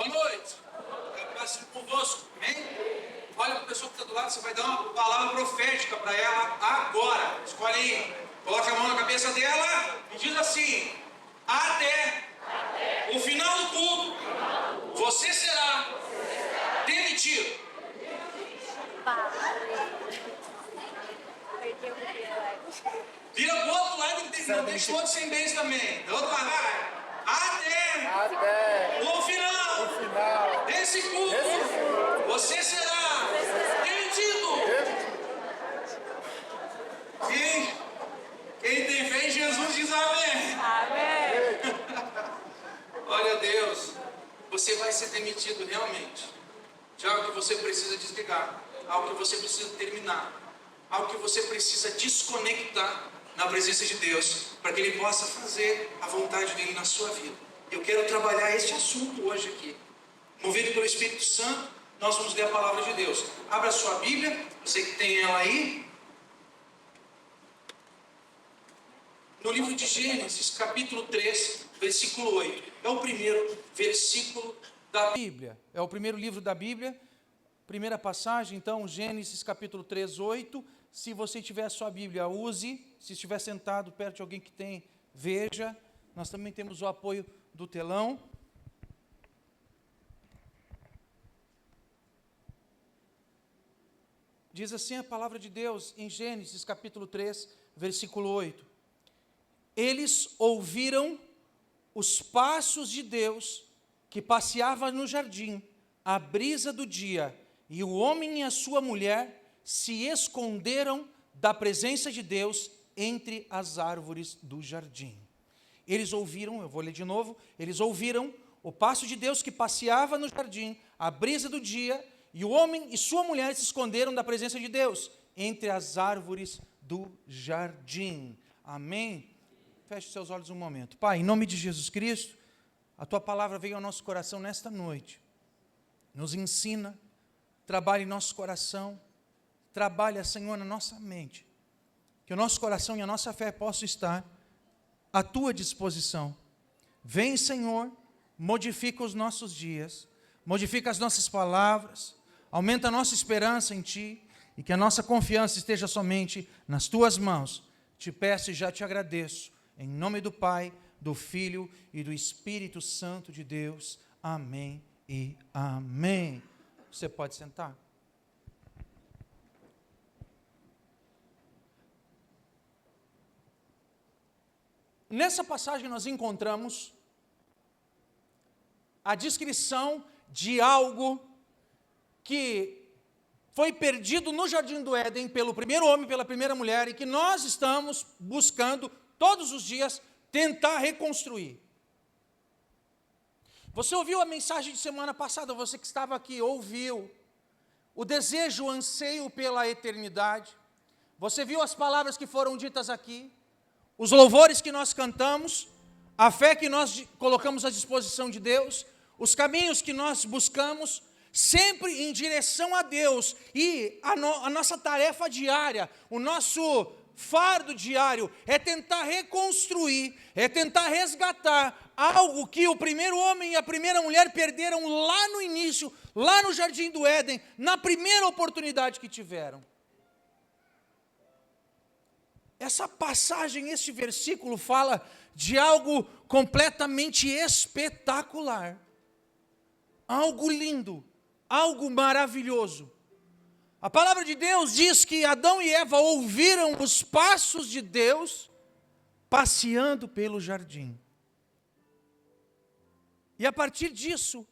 Boa noite. Eu passo convosco, amém? Olha para a pessoa que está do lado, você vai dar uma palavra profética para ela agora. Escolhe aí, coloca a mão na cabeça dela e diz assim: até o final do culto, você será demitido. Vira pro outro lado e não deixa o outro sem bens também. Do outro lado, vai. Até o final desse culto, você será demitido. Quem tem fé em Jesus diz amém. Amém. Olha, Deus, você vai ser demitido realmente de algo que você precisa desligar, algo que você precisa terminar, algo que você precisa desconectar na presença de Deus, para que Ele possa fazer a vontade dEle na sua vida. Eu quero trabalhar este assunto hoje aqui. Movido pelo Espírito Santo, nós vamos ler a palavra de Deus. Abra a sua Bíblia, você que tem ela aí. No livro de Gênesis, capítulo 3, versículo 8. É o primeiro versículo da Bíblia. É o primeiro livro da Bíblia. Primeira passagem, então, Gênesis capítulo 3, 8. Se você tiver a sua Bíblia, use. Se estiver sentado perto de alguém que tem, veja. Nós também temos o apoio do telão. Diz assim a palavra de Deus em Gênesis capítulo 3, versículo 8. Eles ouviram os passos de Deus que passeava no jardim, à brisa do dia, e o homem e a sua mulher se esconderam da presença de Deus entre as árvores do jardim. Eles ouviram, eu vou ler de novo, eles ouviram o passo de Deus que passeava no jardim, à brisa do dia, e o homem e sua mulher se esconderam da presença de Deus entre as árvores do jardim. Amém? Feche seus olhos um momento. Pai, em nome de Jesus Cristo, a Tua palavra veio ao nosso coração nesta noite. Nos ensina, trabalha em nosso coração, trabalha, Senhor, na nossa mente. Que o nosso coração e a nossa fé possam estar à Tua disposição. Vem, Senhor, modifica os nossos dias, modifica as nossas palavras, aumenta a nossa esperança em Ti, e que a nossa confiança esteja somente nas Tuas mãos. Te peço e já te agradeço. Em nome do Pai, do Filho e do Espírito Santo de Deus. Amém e amém. Você pode sentar. Nessa passagem nós encontramos a descrição de algo que foi perdido no Jardim do Éden pelo primeiro homem e pela primeira mulher e que nós estamos buscando todos os dias tentar reconstruir. Você ouviu a mensagem de semana passada, você que estava aqui, ouviu o desejo, o anseio pela eternidade. Você viu as palavras que foram ditas aqui, os louvores que nós cantamos, a fé que nós colocamos à disposição de Deus, os caminhos que nós buscamos, sempre em direção a Deus. E a nossa tarefa diária, o nosso fardo diário é tentar reconstruir, é tentar resgatar algo que o primeiro homem e a primeira mulher perderam lá no início, lá no Jardim do Éden, na primeira oportunidade que tiveram. Essa passagem, esse versículo fala de algo completamente espetacular, algo lindo, algo maravilhoso. A palavra de Deus diz que Adão e Eva ouviram os passos de Deus passeando pelo jardim. E a partir disso,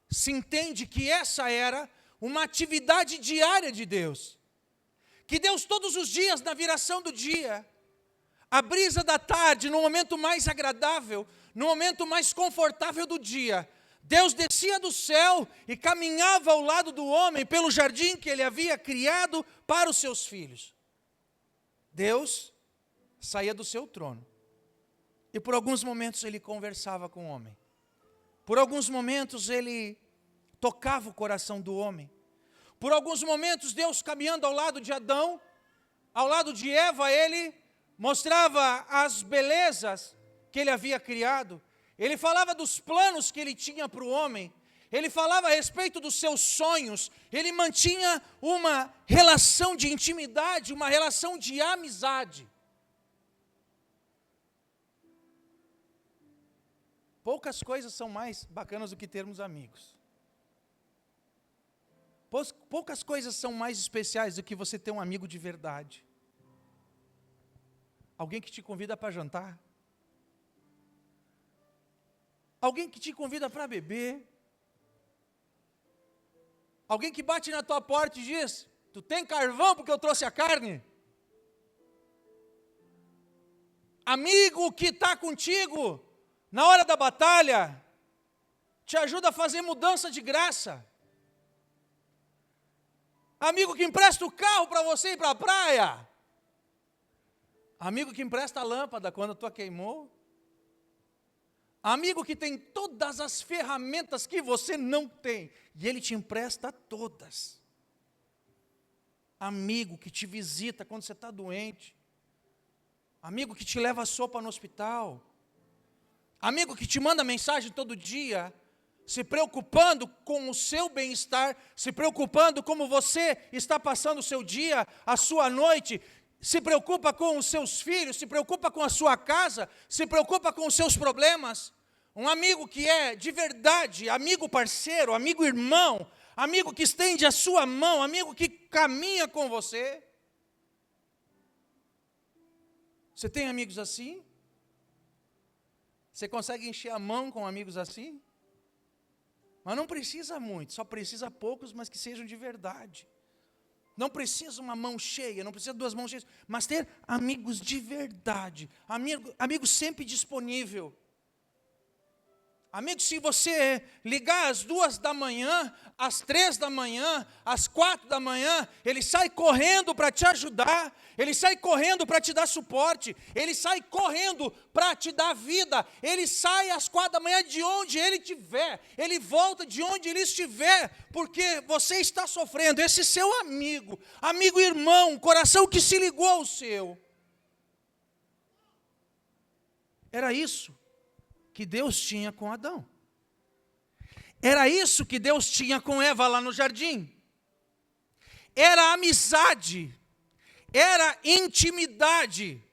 se entende que essa era uma atividade diária de Deus. Que Deus todos os dias, na viração do dia, a brisa da tarde, no momento mais agradável, no momento mais confortável do dia, Deus descia do céu e caminhava ao lado do homem pelo jardim que ele havia criado para os seus filhos. Deus saía do seu trono e por alguns momentos ele conversava com o homem. Por alguns momentos ele tocava o coração do homem. Por alguns momentos Deus caminhando ao lado de Adão, ao lado de Eva, ele mostrava as belezas que ele havia criado. Ele falava dos planos que ele tinha para o homem. ele falava a respeito dos seus sonhos, ele mantinha uma relação de intimidade, uma relação de amizade. Poucas coisas são mais bacanas do que termos amigos. Poucas coisas são mais especiais do que você ter um amigo de verdade. Alguém que te convida para jantar. Alguém que te convida para beber. Alguém que bate na tua porta e diz: tu tem carvão porque eu trouxe a carne? Amigo que está contigo na hora da batalha, te ajuda a fazer mudança de graça. Amigo que empresta o carro para você ir para a praia. Amigo que empresta a lâmpada quando a tua queimou. Amigo que tem todas as ferramentas que você não tem, e ele te empresta todas. Amigo que te visita quando você está doente. Amigo que te leva a sopa no hospital. Amigo que te manda mensagem todo dia, se preocupando com o seu bem-estar, se preocupando como você está passando o seu dia, a sua noite, se preocupa com os seus filhos, se preocupa com a sua casa, se preocupa com os seus problemas. Um amigo que é de verdade, amigo parceiro, amigo irmão, amigo que estende a sua mão, amigo que caminha com você. Você tem amigos assim? Você consegue encher a mão com amigos assim? Mas não precisa muito, só precisa poucos, mas que sejam de verdade. Não precisa uma mão cheia, não precisa duas mãos cheias, mas ter amigos de verdade, amigo sempre disponível. Amigo, se você ligar às 2 da manhã, às 3 da manhã, às 4 da manhã, ele sai correndo para te ajudar, ele sai correndo para te dar suporte, ele sai correndo para te dar vida, ele sai às 4 da manhã de onde ele estiver, ele volta de onde ele estiver, porque você está sofrendo. Esse seu amigo, amigo irmão, coração que se ligou ao seu. Era isso que Deus tinha com Adão. Era isso que Deus tinha com Eva lá no jardim. Era amizade, era intimidade.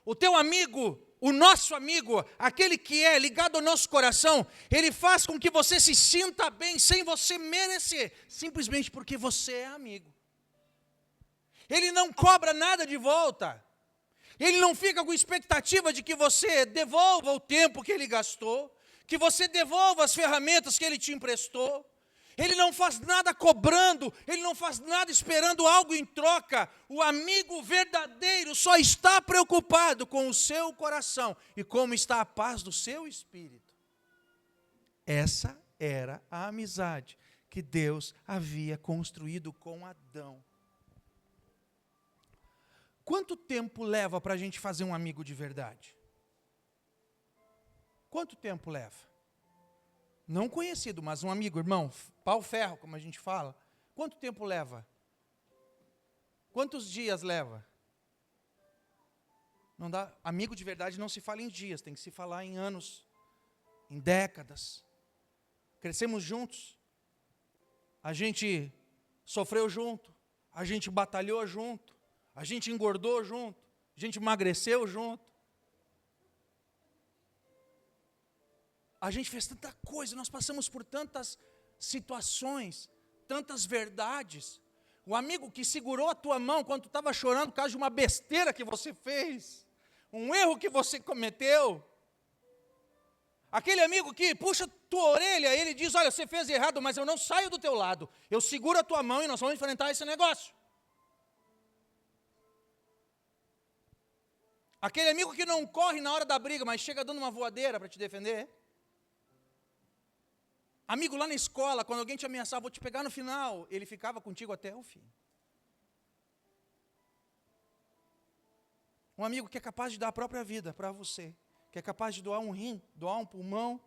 O teu amigo, o nosso amigo, aquele que é ligado ao nosso coração, ele faz com que você se sinta bem sem você merecer, simplesmente porque você é amigo. Ele não cobra nada de volta. Ele não fica com expectativa de que você devolva o tempo que ele gastou, que você devolva as ferramentas que ele te emprestou. Ele não faz nada cobrando, ele não faz nada esperando algo em troca. O amigo verdadeiro só está preocupado com o seu coração e como está a paz do seu espírito. Essa era a amizade que Deus havia construído com Adão. Quanto tempo leva para a gente fazer um amigo de verdade? Quanto tempo leva? Não conhecido, mas um amigo, irmão, pau-ferro, como a gente fala. Quanto tempo leva? Quantos dias leva? Não dá, amigo de verdade não se fala em dias, tem que se falar em anos, em décadas. Crescemos juntos, a gente sofreu junto, a gente batalhou junto. A gente engordou junto, a gente emagreceu junto. A gente fez tanta coisa, nós passamos por tantas situações, tantas verdades. O amigo que segurou a tua mão quando tu estava chorando por causa de uma besteira que você fez, um erro que você cometeu. Aquele amigo que puxa tua orelha, ele diz: olha, você fez errado, mas eu não saio do teu lado. Eu seguro a tua mão e nós vamos enfrentar esse negócio. Aquele amigo que não corre na hora da briga, mas chega dando uma voadeira para te defender. Amigo lá na escola, quando alguém te ameaçava, vou te pegar no final, ele ficava contigo até o fim. Um amigo que é capaz de dar a própria vida para você, que é capaz de doar um rim, doar um pulmão,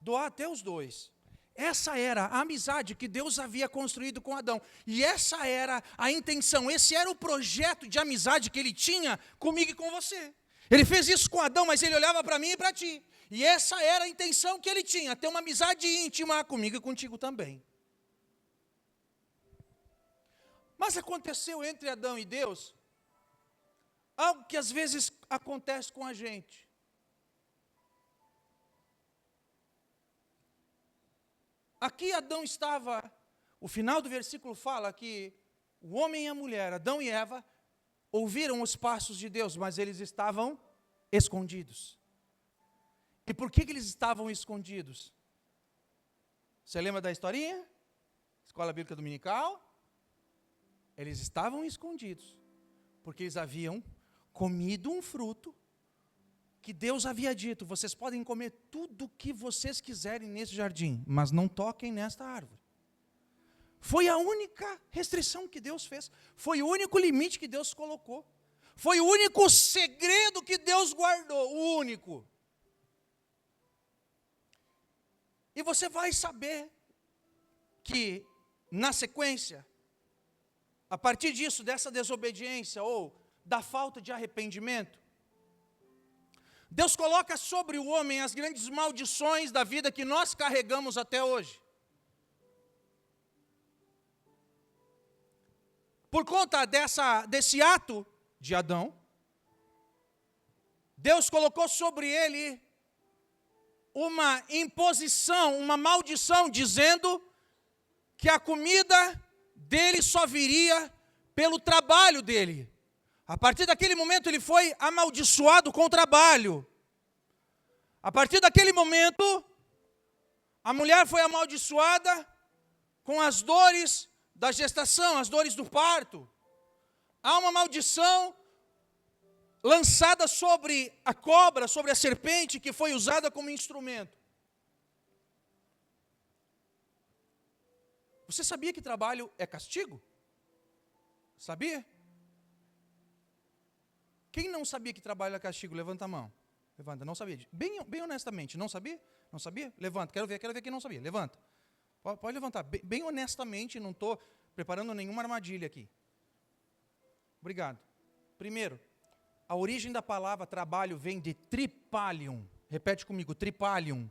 doar até os dois. Essa era a amizade que Deus havia construído com Adão. E essa era a intenção, esse era o projeto de amizade que ele tinha comigo e com você. Ele fez isso com Adão, mas ele olhava para mim e para ti. E essa era a intenção que ele tinha, ter uma amizade íntima comigo e contigo também. Mas aconteceu entre Adão e Deus algo que às vezes acontece com a gente. Aqui Adão estava, o final do versículo fala que o homem e a mulher, Adão e Eva, ouviram os passos de Deus, mas eles estavam escondidos. E por que eles estavam escondidos? Você lembra da historinha? Escola Bíblica Dominical? Eles estavam escondidos, porque eles haviam comido um fruto que Deus havia dito: vocês podem comer tudo o que vocês quiserem nesse jardim, mas não toquem nesta árvore. Foi a única restrição que Deus fez, foi o único limite que Deus colocou, foi o único segredo que Deus guardou, o único. E você vai saber que, na sequência, a partir disso, dessa desobediência ou da falta de arrependimento, Deus coloca sobre o homem as grandes maldições da vida que nós carregamos até hoje. Por conta desse ato de Adão, Deus colocou sobre ele uma imposição, uma maldição, dizendo que a comida dele só viria pelo trabalho dele. A partir daquele momento ele foi amaldiçoado com o trabalho. A partir daquele momento, a mulher foi amaldiçoada com as dores da gestação, as dores do parto. Há uma maldição lançada sobre a cobra, sobre a serpente, que foi usada como instrumento. Você sabia que trabalho é castigo? Sabia? Quem não sabia que trabalho é castigo? Levanta a mão. Levanta, não sabia. Bem honestamente, não sabia? Não sabia? Levanta, quero ver quem não sabia. Levanta. Pode levantar. Bem honestamente, não estou preparando nenhuma armadilha aqui. Obrigado. Primeiro, a origem da palavra trabalho vem de tripalium. Repete comigo, tripalium.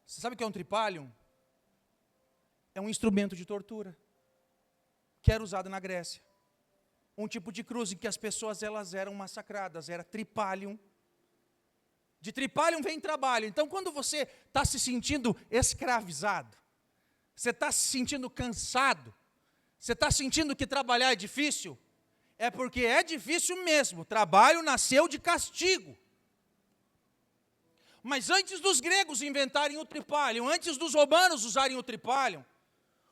Você sabe o que é um tripalium? É um instrumento de tortura, que era usado na Grécia. Um tipo de cruz em que as pessoas elas eram massacradas, era tripalium. De tripalium vem trabalho. Então, quando você está se sentindo escravizado, você está se sentindo cansado, você está sentindo que trabalhar é difícil, é porque é difícil mesmo. Trabalho nasceu de castigo. Mas antes dos gregos inventarem o tripalium, antes dos romanos usarem o tripalium,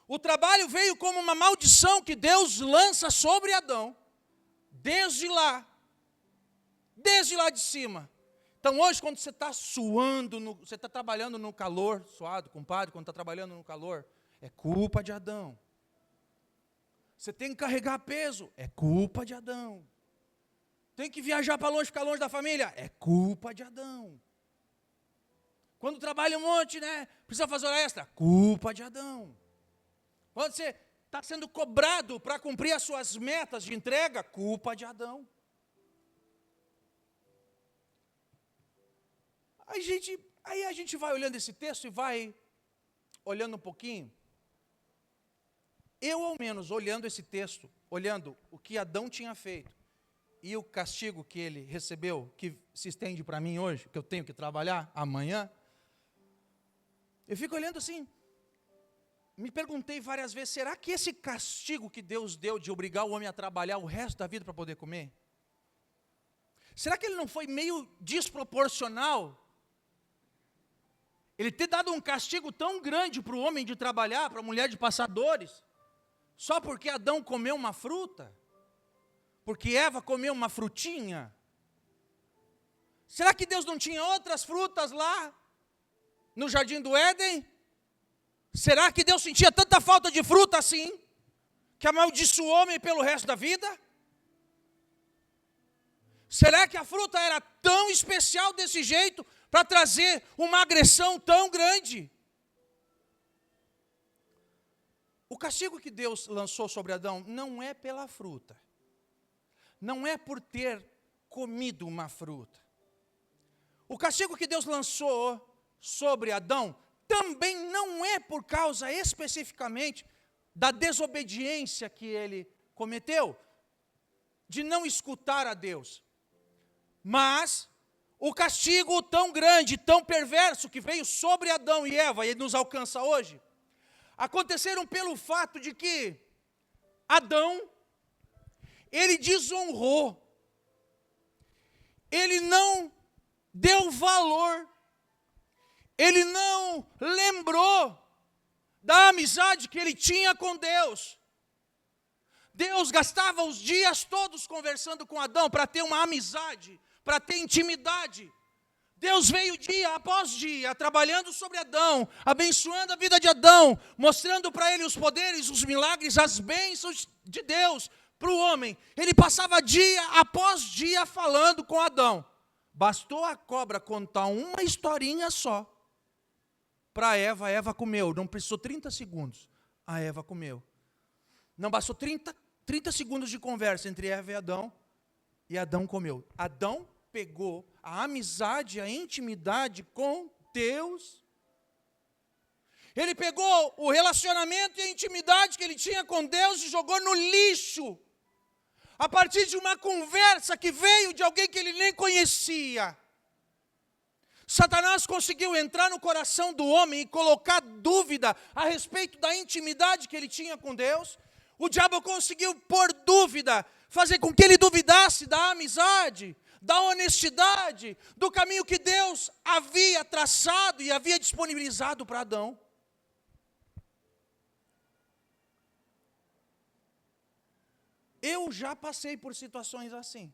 o trabalho veio como uma maldição que Deus lança sobre Adão, desde lá de cima. Então hoje, quando você está suando, você está trabalhando no calor, suado, compadre, quando está trabalhando no calor, é culpa de Adão. Você tem que carregar peso, é culpa de Adão. Tem que viajar para longe, ficar longe da família, é culpa de Adão. Quando trabalha um monte, precisa fazer hora extra, culpa de Adão. Quando você está sendo cobrado para cumprir as suas metas de entrega, culpa de Adão. Aí a gente vai olhando esse texto e vai olhando um pouquinho. Eu, ao menos, olhando esse texto, olhando o que Adão tinha feito e o castigo que ele recebeu, que se estende para mim hoje, que eu tenho que trabalhar amanhã, eu fico olhando assim, me perguntei várias vezes, será que esse castigo que Deus deu de obrigar o homem a trabalhar o resto da vida para poder comer? Será que ele não foi meio desproporcional? Ele ter dado um castigo tão grande para o homem de trabalhar, para a mulher de passar dores, só porque Adão comeu uma fruta? Porque Eva comeu uma frutinha? Será que Deus não tinha outras frutas lá, no jardim do Éden? Será que Deus sentia tanta falta de fruta assim, que amaldiçoou o homem pelo resto da vida? Será que a fruta era tão especial desse jeito, para trazer uma agressão tão grande? O castigo que Deus lançou sobre Adão não é pela fruta, não é por ter comido uma fruta. O castigo que Deus lançou sobre Adão também não é por causa especificamente da desobediência que ele cometeu, de não escutar a Deus. Mas o castigo tão grande, tão perverso que veio sobre Adão e Eva e nos alcança hoje, aconteceram pelo fato de que Adão, ele desonrou, ele não deu valor, ele não lembrou da amizade que ele tinha com Deus. Deus gastava os dias todos conversando com Adão para ter uma amizade, para ter intimidade. Deus veio dia após dia, trabalhando sobre Adão, abençoando a vida de Adão, mostrando para ele os poderes, os milagres, as bênçãos de Deus para o homem. Ele passava dia após dia falando com Adão. Bastou a cobra contar uma historinha só para Eva, a Eva comeu. Não precisou 30 segundos, a Eva comeu. Não bastou 30 segundos de conversa entre Eva e Adão comeu. Adão pegou a amizade, a intimidade com Deus. Ele pegou o relacionamento e a intimidade que ele tinha com Deus e jogou no lixo. A partir de uma conversa que veio de alguém que ele nem conhecia. Satanás conseguiu entrar no coração do homem e colocar dúvida a respeito da intimidade que ele tinha com Deus. O diabo conseguiu pôr dúvida, fazer com que ele duvidasse da amizade, da honestidade, do caminho que Deus havia traçado e havia disponibilizado para Adão. Eu já passei por situações assim,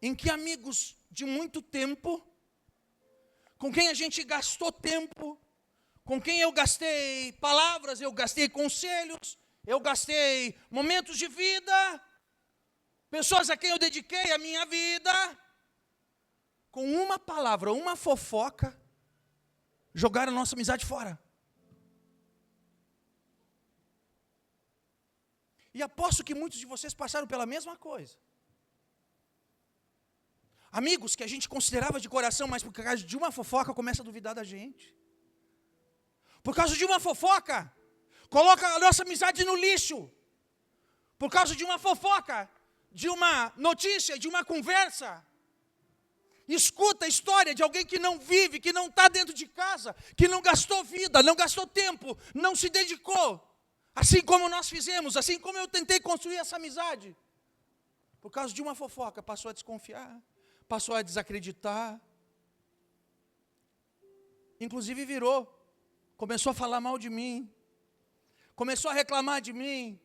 em que amigos de muito tempo, com quem a gente gastou tempo, com quem eu gastei palavras, eu gastei conselhos, eu gastei momentos de vida, pessoas a quem eu dediquei a minha vida, com uma palavra, uma fofoca, jogaram a nossa amizade fora. E aposto que muitos de vocês passaram pela mesma coisa. Amigos que a gente considerava de coração, mas por causa de uma fofoca começa a duvidar da gente. Por causa de uma fofoca, coloca a nossa amizade no lixo. Por causa de uma fofoca, de uma notícia, de uma conversa. Escuta a história de alguém que não vive, que não está dentro de casa, que não gastou vida, não gastou tempo, não se dedicou. Assim como nós fizemos, assim como eu tentei construir essa amizade. Por causa de uma fofoca, passou a desconfiar, passou a desacreditar. Inclusive começou a falar mal de mim, começou a reclamar de mim.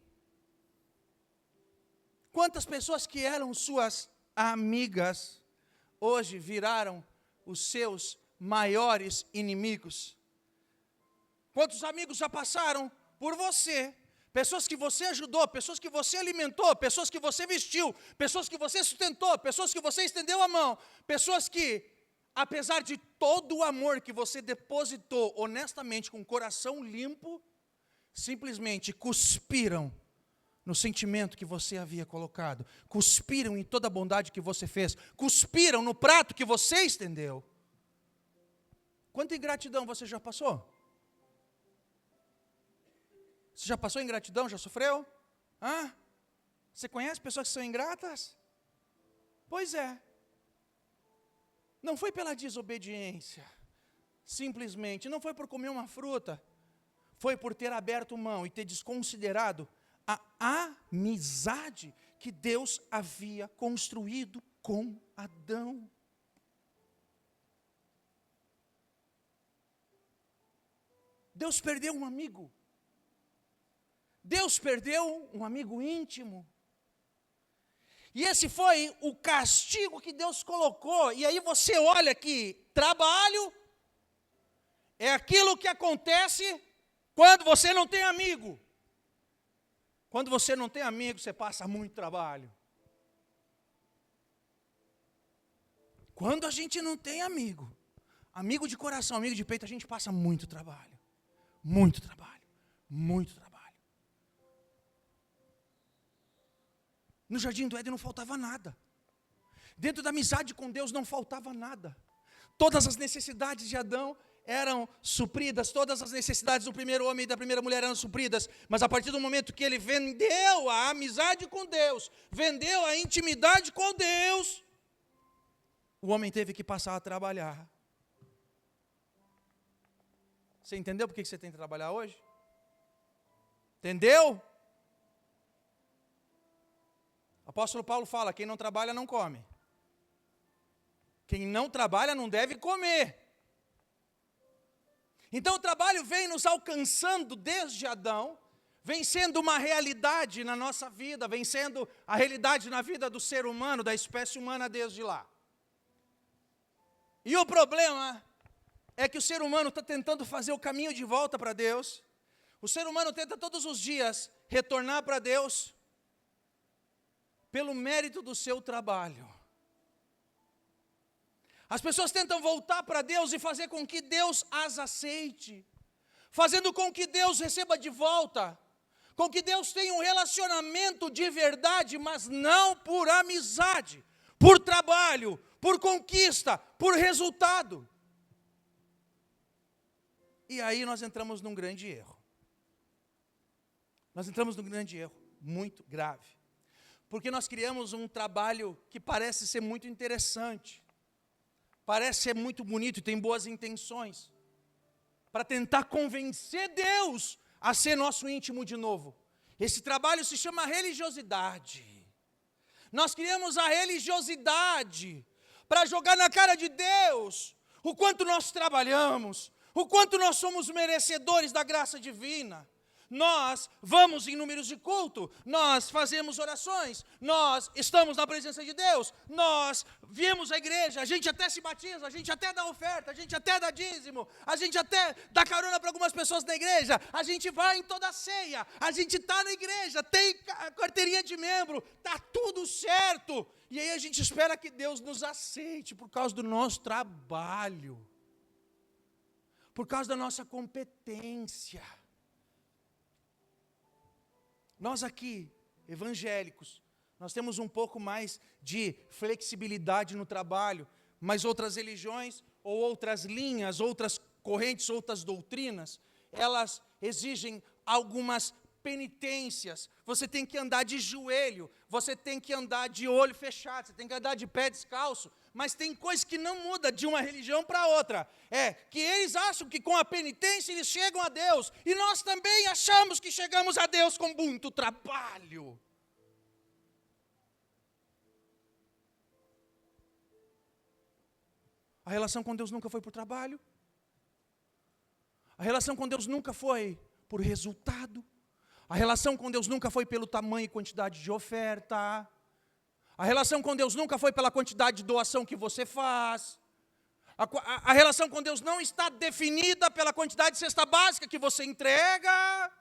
Quantas pessoas que eram suas amigas, hoje viraram os seus maiores inimigos? Quantos amigos já passaram por você, pessoas que você ajudou, pessoas que você alimentou, pessoas que você vestiu, pessoas que você sustentou, pessoas que você estendeu a mão, pessoas que, apesar de todo o amor que você depositou honestamente, com o coração limpo, simplesmente cuspiram no sentimento que você havia colocado, cuspiram em toda a bondade que você fez, cuspiram no prato que você estendeu. Quanta ingratidão você já passou? Você já passou ingratidão? Já sofreu? Você conhece pessoas que são ingratas? Pois é. Não foi pela desobediência, simplesmente, não foi por comer uma fruta, foi por ter aberto mão e ter desconsiderado a amizade que Deus havia construído com Adão. Deus perdeu um amigo. Deus perdeu um amigo íntimo. E esse foi o castigo que Deus colocou. E aí você olha que trabalho é aquilo que acontece quando você não tem amigo. Quando você não tem amigo, você passa muito trabalho. Quando a gente não tem amigo, amigo de coração, amigo de peito, a gente passa muito trabalho. Muito trabalho. Muito trabalho. No jardim do Éden não faltava nada. Dentro da amizade com Deus não faltava nada. Todas as necessidades de Adão eram supridas, todas as necessidades do primeiro homem e da primeira mulher eram supridas, mas a partir do momento que ele vendeu a amizade com Deus, vendeu a intimidade com Deus, o homem teve que passar a trabalhar. Você entendeu por que você tem que trabalhar hoje? Entendeu? O apóstolo Paulo fala, quem não trabalha não come. Quem não trabalha não deve comer. Então o trabalho vem nos alcançando desde Adão, vem sendo uma realidade na nossa vida, vem sendo a realidade na vida do ser humano, da espécie humana desde lá. E o problema é que o ser humano está tentando fazer o caminho de volta para Deus, o ser humano tenta todos os dias retornar para Deus pelo mérito do seu trabalho. As pessoas tentam voltar para Deus e fazer com que Deus as aceite, fazendo com que Deus receba de volta, com que Deus tenha um relacionamento de verdade, mas não por amizade, por trabalho, por conquista, por resultado. E aí nós entramos num grande erro. Nós entramos num grande erro, muito grave. Porque nós criamos um trabalho que parece ser muito interessante, parece ser muito bonito e tem boas intenções, para tentar convencer Deus a ser nosso íntimo de novo. Esse trabalho se chama religiosidade. Nós criamos a religiosidade para jogar na cara de Deus o quanto nós trabalhamos, o quanto nós somos merecedores da graça divina. Nós vamos em números de culto, nós fazemos orações, nós estamos na presença de Deus, nós viemos à igreja, a gente até se batiza, a gente até dá oferta, a gente até dá dízimo, a gente até dá carona para algumas pessoas na igreja, a gente vai em toda a ceia, a gente está na igreja, tem carteirinha de membro, está tudo certo. E aí a gente espera que Deus nos aceite por causa do nosso trabalho, por causa da nossa competência. Nós aqui, evangélicos, nós temos um pouco mais de flexibilidade no trabalho, mas outras religiões, ou outras linhas, outras correntes, outras doutrinas, elas exigem algumas penitências. Você tem que andar de joelho, você tem que andar de olho fechado, você tem que andar de pé descalço, mas tem coisa que não muda de uma religião para outra. É que eles acham que com a penitência eles chegam a Deus, e nós também achamos que chegamos a Deus com muito trabalho. A relação com Deus nunca foi por trabalho. A relação com Deus nunca foi por resultado. A relação com Deus nunca foi pelo tamanho e quantidade de oferta. A relação com Deus nunca foi pela quantidade de doação que você faz. A relação com Deus não está definida pela quantidade de cesta básica que você entrega.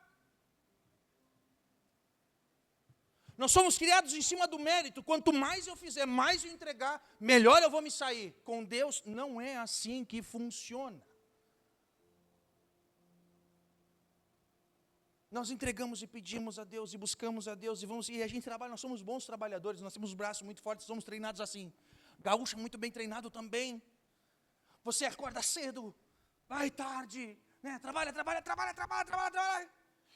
Nós somos criados em cima do mérito. Quanto mais eu fizer, mais eu entregar, melhor eu vou me sair. Com Deus não é assim que funciona. Nós entregamos e pedimos a Deus e buscamos a Deus e a gente trabalha, nós somos bons trabalhadores, nós temos braços muito fortes, somos treinados assim. Gaúcho é muito bem treinado também. Você acorda cedo, vai tarde, né? Trabalha.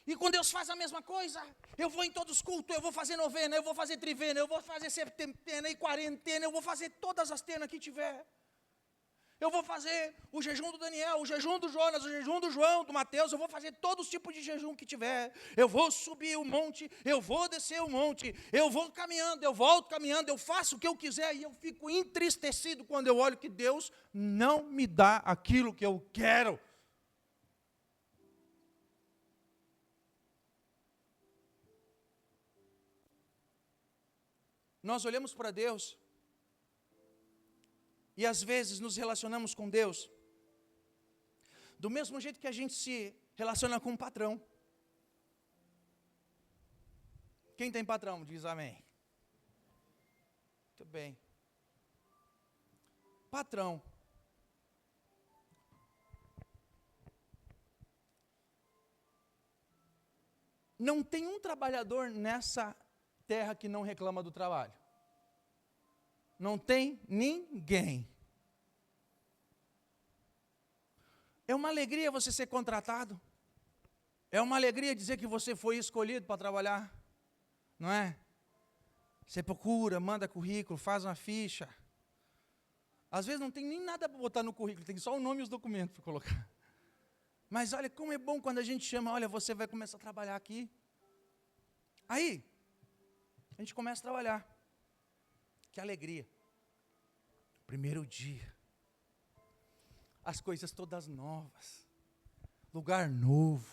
E quando Deus faz a mesma coisa, eu vou em todos os cultos, eu vou fazer novena, eu vou fazer trivena, eu vou fazer septena e quarentena, eu vou fazer todas as tenas que tiver. Eu vou fazer o jejum do Daniel, o jejum do Jonas, o jejum do João, do Mateus, eu vou fazer todos os tipos de jejum que tiver. Eu vou subir o monte, eu vou descer o monte, eu vou caminhando, eu volto caminhando, eu faço o que eu quiser e eu fico entristecido quando eu olho que Deus não me dá aquilo que eu quero. Nós olhamos para Deus e às vezes nos relacionamos com Deus do mesmo jeito que a gente se relaciona com um patrão. Quem tem patrão, diz amém. Muito bem. Patrão. Não tem um trabalhador nessa terra que não reclama do trabalho. Não tem ninguém. É uma alegria você ser contratado. É uma alegria dizer que você foi escolhido para trabalhar. Não é? Você procura, manda currículo, faz uma ficha. Às vezes não tem nem nada para botar no currículo, tem só o nome e os documentos para colocar. Mas olha como é bom quando a gente chama, olha, você vai começar a trabalhar aqui. Aí, a gente começa a trabalhar. Que alegria. Primeiro dia. As coisas todas novas. Lugar novo.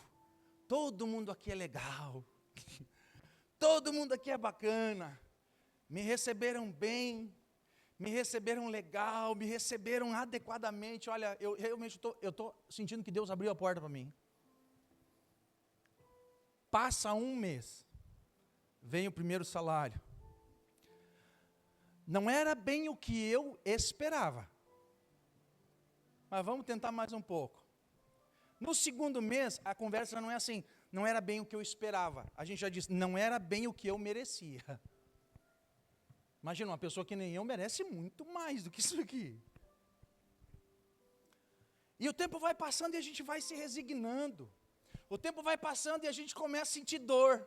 Todo mundo aqui é legal. Todo mundo aqui é bacana. Me receberam bem. Me receberam legal, me receberam adequadamente. Olha, eu realmente estou sentindo que Deus abriu a porta para mim. Passa um mês, vem o primeiro salário. Não era bem o que eu esperava. Mas vamos tentar mais um pouco. No segundo mês, a conversa não é assim, não era bem o que eu esperava. A gente já disse, não era bem o que eu merecia. Imagina, uma pessoa que nem eu merece muito mais do que isso aqui. E o tempo vai passando e a gente vai se resignando. O tempo vai passando e a gente começa a sentir dor.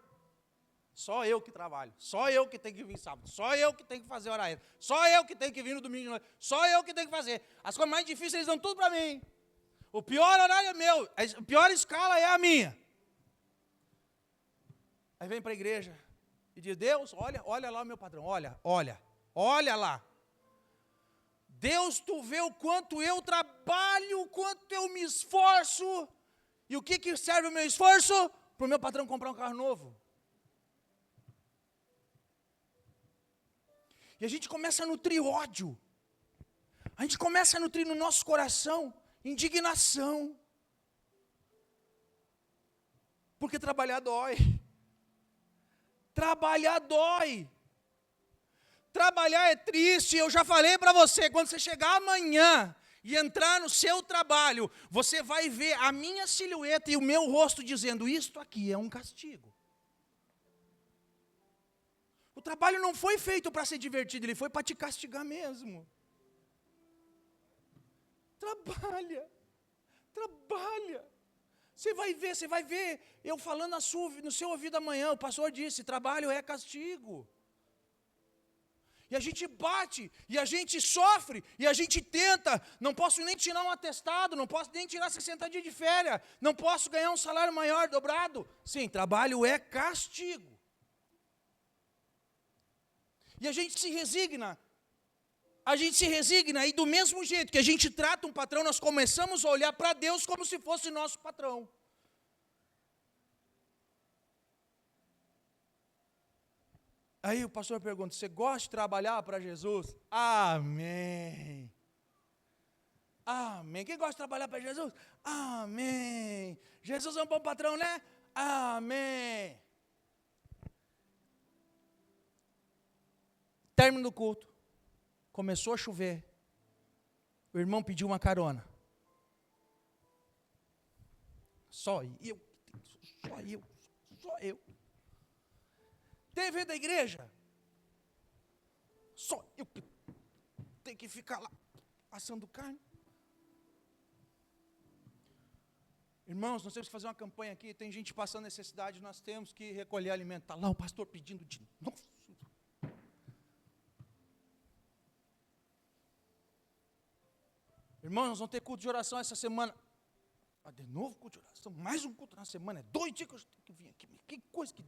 Só eu que trabalho, só eu que tenho que vir sábado, só eu que tenho que fazer hora extra, só eu que tenho que vir no domingo de noite, só eu que tenho que fazer. As coisas mais difíceis eles dão tudo para mim. O pior horário é meu, a pior escala é a minha. Aí vem para a igreja. E diz, Deus, olha lá o meu padrão, olha lá. Deus, tu vê o quanto eu trabalho, o quanto eu me esforço. E o que serve o meu esforço? Para o meu patrão comprar um carro novo. E a gente começa a nutrir ódio. A gente começa a nutrir no nosso coração indignação. Porque trabalhar dói. Trabalhar dói. Trabalhar é triste. Eu já falei para você, quando você chegar amanhã e entrar no seu trabalho, você vai ver a minha silhueta e o meu rosto dizendo, isto aqui é um castigo. O trabalho não foi feito para ser divertido, ele foi para te castigar mesmo. Trabalha. Você vai ver, eu falando no seu ouvido amanhã, o pastor disse, trabalho é castigo. E a gente bate, e a gente sofre, e a gente tenta, não posso nem tirar um atestado, não posso nem tirar 60 dias de férias, não posso ganhar um salário maior, dobrado. Sim, trabalho é castigo. E a gente se resigna, e do mesmo jeito que a gente trata um patrão, nós começamos a olhar para Deus como se fosse nosso patrão. Aí o pastor pergunta, você gosta de trabalhar para Jesus? Amém. Amém. Quem gosta de trabalhar para Jesus? Amém. Jesus é um bom patrão, né? Amém. Término do culto. Começou a chover. O irmão pediu uma carona. Só eu. TV da igreja. Só eu que tenho que ficar lá assando carne. Irmãos, nós temos que fazer uma campanha aqui, tem gente passando necessidade, nós temos que recolher alimento. Está lá o pastor pedindo de novo. Irmãos, nós vamos ter culto de oração essa semana. De novo culto de oração, mais um culto na semana, é 2 dias que eu tenho que vir aqui. Que coisa que...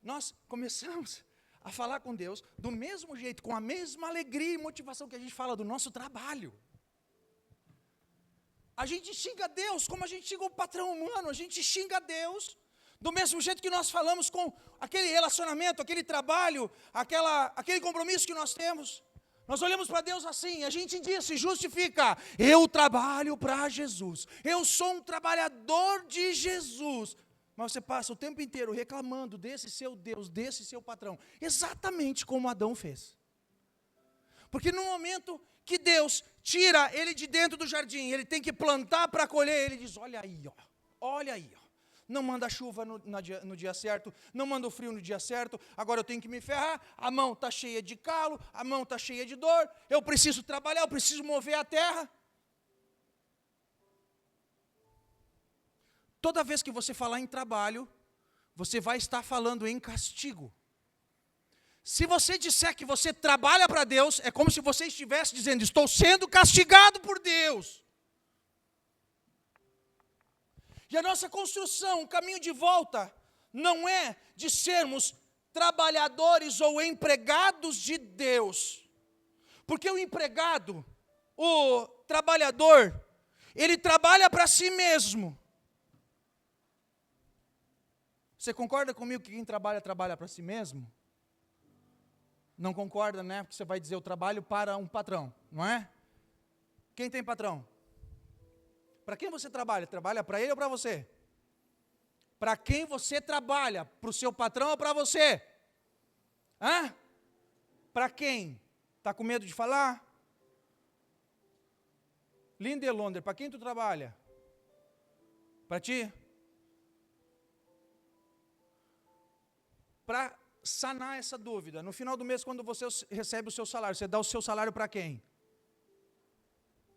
Nós começamos a falar com Deus do mesmo jeito, com a mesma alegria e motivação que a gente fala do nosso trabalho. A gente xinga Deus como a gente xinga o patrão humano, a gente xinga Deus do mesmo jeito que nós falamos com aquele relacionamento, aquele trabalho, aquele compromisso que nós temos. Nós olhamos para Deus assim, a gente diz, se justifica, eu trabalho para Jesus, eu sou um trabalhador de Jesus. Mas você passa o tempo inteiro reclamando desse seu Deus, desse seu patrão, exatamente como Adão fez. Porque no momento que Deus tira ele de dentro do jardim, ele tem que plantar para colher, ele diz, olha aí, ó. não manda chuva no dia certo, não manda o frio no dia certo, agora eu tenho que me ferrar, a mão está cheia de calo, a mão está cheia de dor, eu preciso trabalhar, eu preciso mover a terra. Toda vez que você falar em trabalho, você vai estar falando em castigo. Se você disser que você trabalha para Deus, é como se você estivesse dizendo, estou sendo castigado por Deus. E a nossa construção, o caminho de volta, não é de sermos trabalhadores ou empregados de Deus. Porque o empregado, o trabalhador, ele trabalha para si mesmo. Você concorda comigo que quem trabalha para si mesmo? Não concorda, né? Porque você vai dizer, eu trabalho para um patrão, não é? Quem tem patrão? Para quem você trabalha? Trabalha para ele ou para você? Para quem você trabalha? Para o seu patrão ou para você? Hã? Para quem? Está com medo de falar? Lindelonder, para quem tu trabalha? Para ti? Para sanar essa dúvida, no final do mês, quando você recebe o seu salário, você dá o seu salário para quem?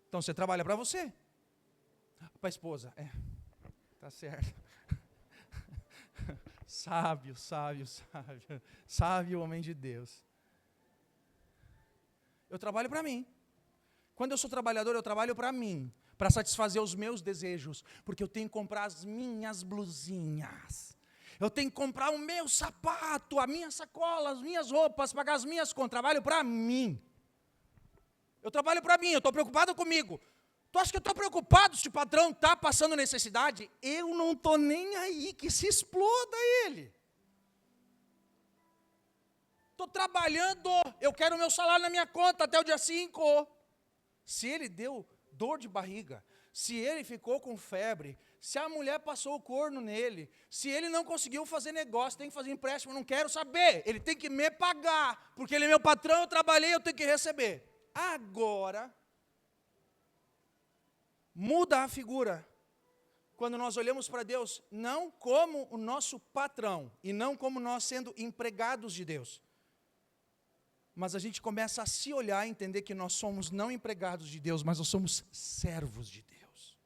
Então você trabalha para você. Para a esposa, tá certo. Sábio homem de Deus. Eu trabalho para mim. Quando eu sou trabalhador, eu trabalho para mim, para satisfazer os meus desejos, porque eu tenho que comprar as minhas blusinhas. Eu tenho que comprar o meu sapato, a minha sacola, as minhas roupas, pagar as minhas contas. Trabalho para mim. Eu trabalho para mim, eu estou preocupado comigo. Tu acha que eu estou preocupado se o patrão está passando necessidade? Eu não estou nem aí, que se exploda ele. Estou trabalhando, eu quero o meu salário na minha conta até o dia 5. Se ele deu dor de barriga, se ele ficou com febre, se a mulher passou o corno nele, se ele não conseguiu fazer negócio, tem que fazer empréstimo, eu não quero saber. Ele tem que me pagar, porque ele é meu patrão, eu trabalhei, eu tenho que receber. Agora, muda a figura. Quando nós olhamos para Deus, não como o nosso patrão, e não como nós sendo empregados de Deus. Mas a gente começa a se olhar e entender que nós somos não empregados de Deus, mas nós somos servos de Deus.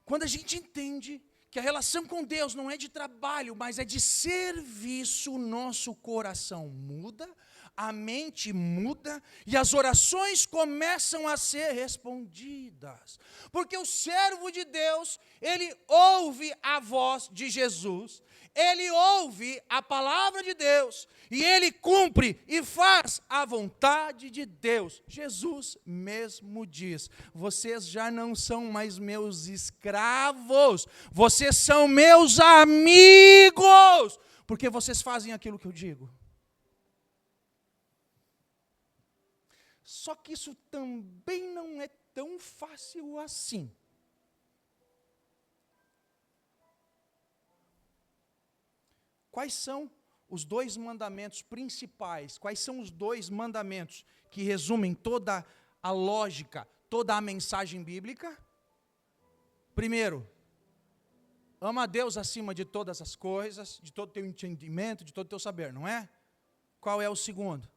Quando a gente entende que a relação com Deus não é de trabalho, mas é de serviço, o nosso coração muda, a mente muda e as orações começam a ser respondidas. Porque o servo de Deus, ele ouve a voz de Jesus, ele ouve a palavra de Deus e ele cumpre e faz a vontade de Deus. Jesus mesmo diz, vocês já não são mais meus escravos, vocês são meus amigos, porque vocês fazem aquilo que eu digo. Só que isso também não é tão fácil assim. Quais são os 2 mandamentos principais? Quais são os 2 mandamentos que resumem toda a lógica, toda a mensagem bíblica? Primeiro, ama a Deus acima de todas as coisas, de todo o teu entendimento, de todo o teu saber, não é? Qual é o segundo?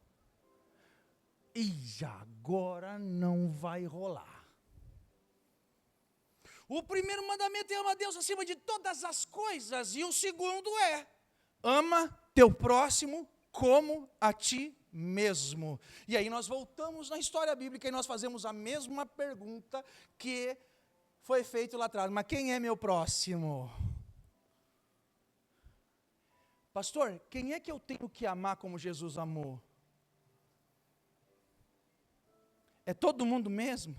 E agora não vai rolar. O primeiro mandamento é ama a Deus acima de todas as coisas, e o segundo é ama teu próximo como a ti mesmo. E aí nós voltamos na história bíblica e nós fazemos a mesma pergunta que foi feita lá atrás. Mas quem é meu próximo? Pastor, quem é que eu tenho que amar como Jesus amou? É todo mundo mesmo?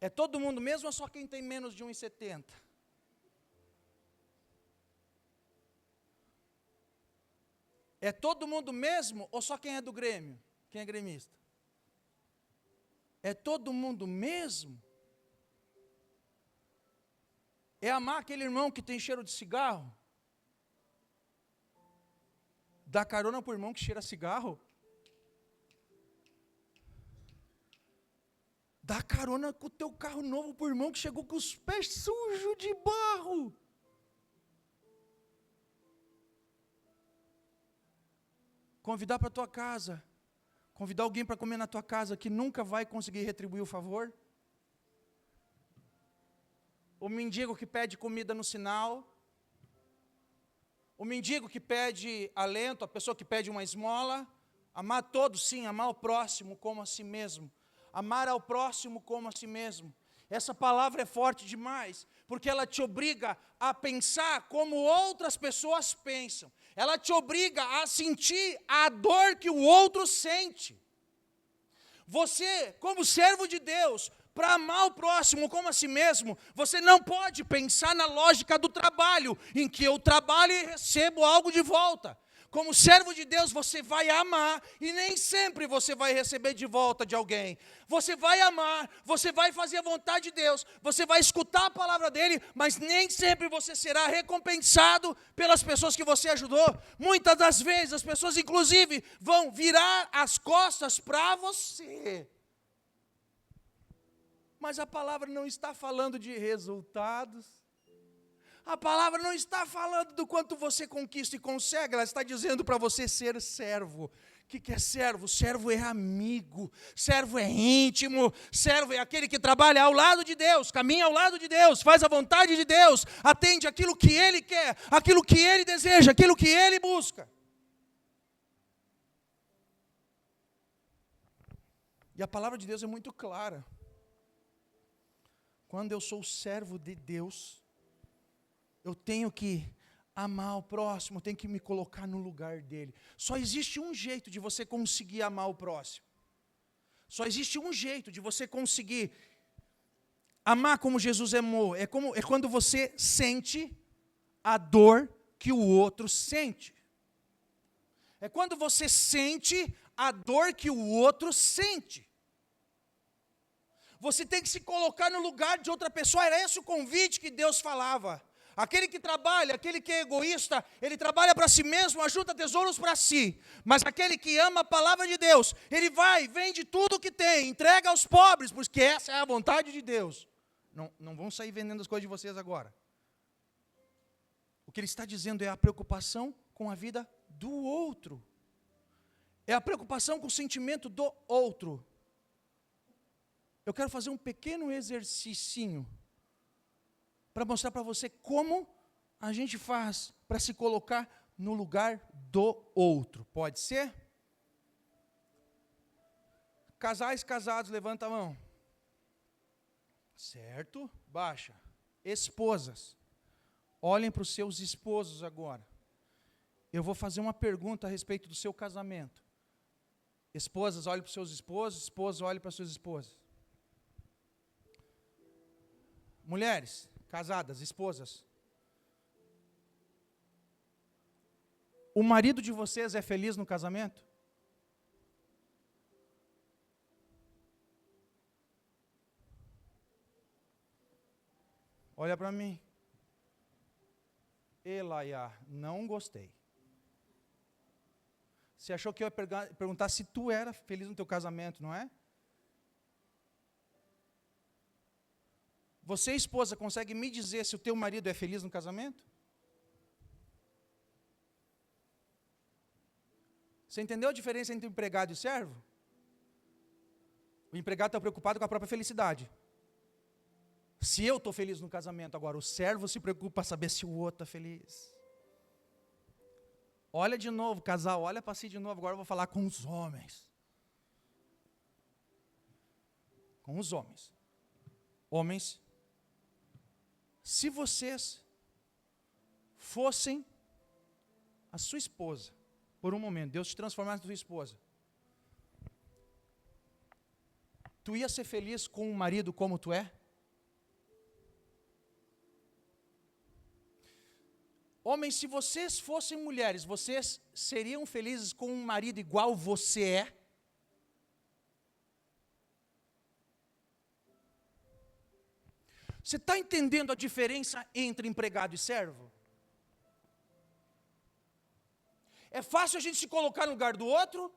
É todo mundo mesmo ou só quem tem menos de 1,70? É todo mundo mesmo ou só quem é do Grêmio? Quem é gremista? É todo mundo mesmo? É amar aquele irmão que tem cheiro de cigarro? Dar carona para o irmão que cheira cigarro? dá carona com o teu carro novo pro irmão que chegou com os pés sujos de barro. Convidar para a tua casa, convidar alguém para comer na tua casa que nunca vai conseguir retribuir o favor. O mendigo que pede comida no sinal, o mendigo que pede alento, a pessoa que pede uma esmola. Amar todos, sim, amar o próximo como a si mesmo. Amar ao próximo como a si mesmo. Essa palavra é forte demais, porque ela te obriga a pensar como outras pessoas pensam. Ela te obriga a sentir a dor que o outro sente. Você, como servo de Deus, para amar o próximo como a si mesmo, você não pode pensar na lógica do trabalho, em que eu trabalho e recebo algo de volta. Como servo de Deus, você vai amar e nem sempre você vai receber de volta de alguém. Você vai amar, você vai fazer a vontade de Deus, você vai escutar a palavra dele, mas nem sempre você será recompensado pelas pessoas que você ajudou. Muitas das vezes as pessoas, inclusive, vão virar as costas para você. Mas a palavra não está falando de resultados. A palavra não está falando do quanto você conquista e consegue, ela está dizendo para você ser servo. O que é servo? Servo é amigo, servo é íntimo, servo é aquele que trabalha ao lado de Deus, caminha ao lado de Deus, faz a vontade de Deus, atende aquilo que Ele quer, aquilo que Ele deseja, aquilo que Ele busca. E a palavra de Deus é muito clara. Quando eu sou servo de Deus, eu tenho que amar o próximo, eu tenho que me colocar no lugar dele. Só existe um jeito de você conseguir amar o próximo. Só existe um jeito de você conseguir amar como Jesus amou. É quando você sente a dor que o outro sente. É quando você sente a dor que o outro sente. Você tem que se colocar no lugar de outra pessoa. Era esse o convite que Deus falava. Aquele que trabalha, aquele que é egoísta, ele trabalha para si mesmo, ajuda tesouros para si. Mas aquele que ama a palavra de Deus, ele vai, vende tudo o que tem, entrega aos pobres, porque essa é a vontade de Deus. Não vão sair vendendo as coisas de vocês agora. O que ele está dizendo é a preocupação com a vida do outro. É a preocupação com o sentimento do outro. Eu quero fazer um pequeno exercício para mostrar para você como a gente faz para se colocar no lugar do outro. Pode ser? Casais casados, levanta a mão. Certo? Baixa. Esposas, olhem para os seus esposos agora. Eu vou fazer uma pergunta a respeito do seu casamento. Esposas, olhem para os seus esposos. Esposos, olhem para as suas esposas. Mulheres casadas, esposas. O marido de vocês é feliz no casamento? Olha para mim. Elaia, não gostei. Você achou que eu ia perguntar se tu era feliz no teu casamento, não é? Você, esposa, consegue me dizer se o teu marido é feliz no casamento? Você entendeu a diferença entre o empregado e o servo? O empregado está preocupado com a própria felicidade. Se eu estou feliz no casamento, agora o servo se preocupa para saber se o outro está feliz. Olha de novo, casal, olha para si de novo, agora eu vou falar com os homens. Com os homens. Homens, se vocês fossem a sua esposa, por um momento, Deus te transformasse em sua esposa, tu ia ser feliz com um marido como tu é? Homens, se vocês fossem mulheres, vocês seriam felizes com um marido igual você é? Você está entendendo a diferença entre empregado e servo? É fácil a gente se colocar no lugar do outro?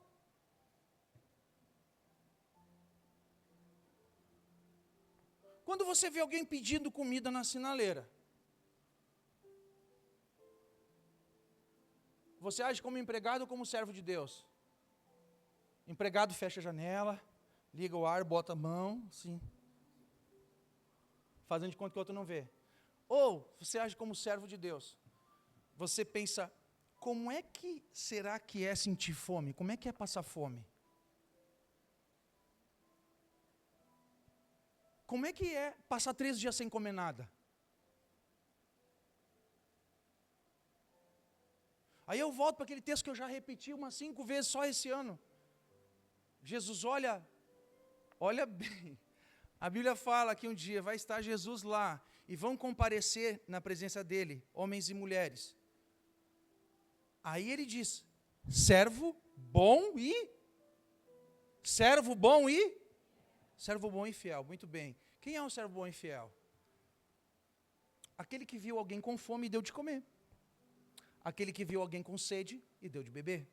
Quando você vê alguém pedindo comida na sinaleira, você age como empregado ou como servo de Deus? Empregado fecha a janela, liga o ar, bota a mão, assim, fazendo de conta que o outro não vê. Ou você age como servo de Deus. Você pensa, como é que será que é sentir fome? Como é que é passar fome? Como é que é passar 3 dias sem comer nada? Aí eu volto para aquele texto que eu já repeti umas 5 vezes só esse ano. Jesus olha bem. A Bíblia fala que um dia vai estar Jesus lá e vão comparecer na presença dele, homens e mulheres. Aí ele diz, servo bom e fiel. Muito bem. Quem é um servo bom e fiel? Aquele que viu alguém com fome e deu de comer. Aquele que viu alguém com sede e deu de beber.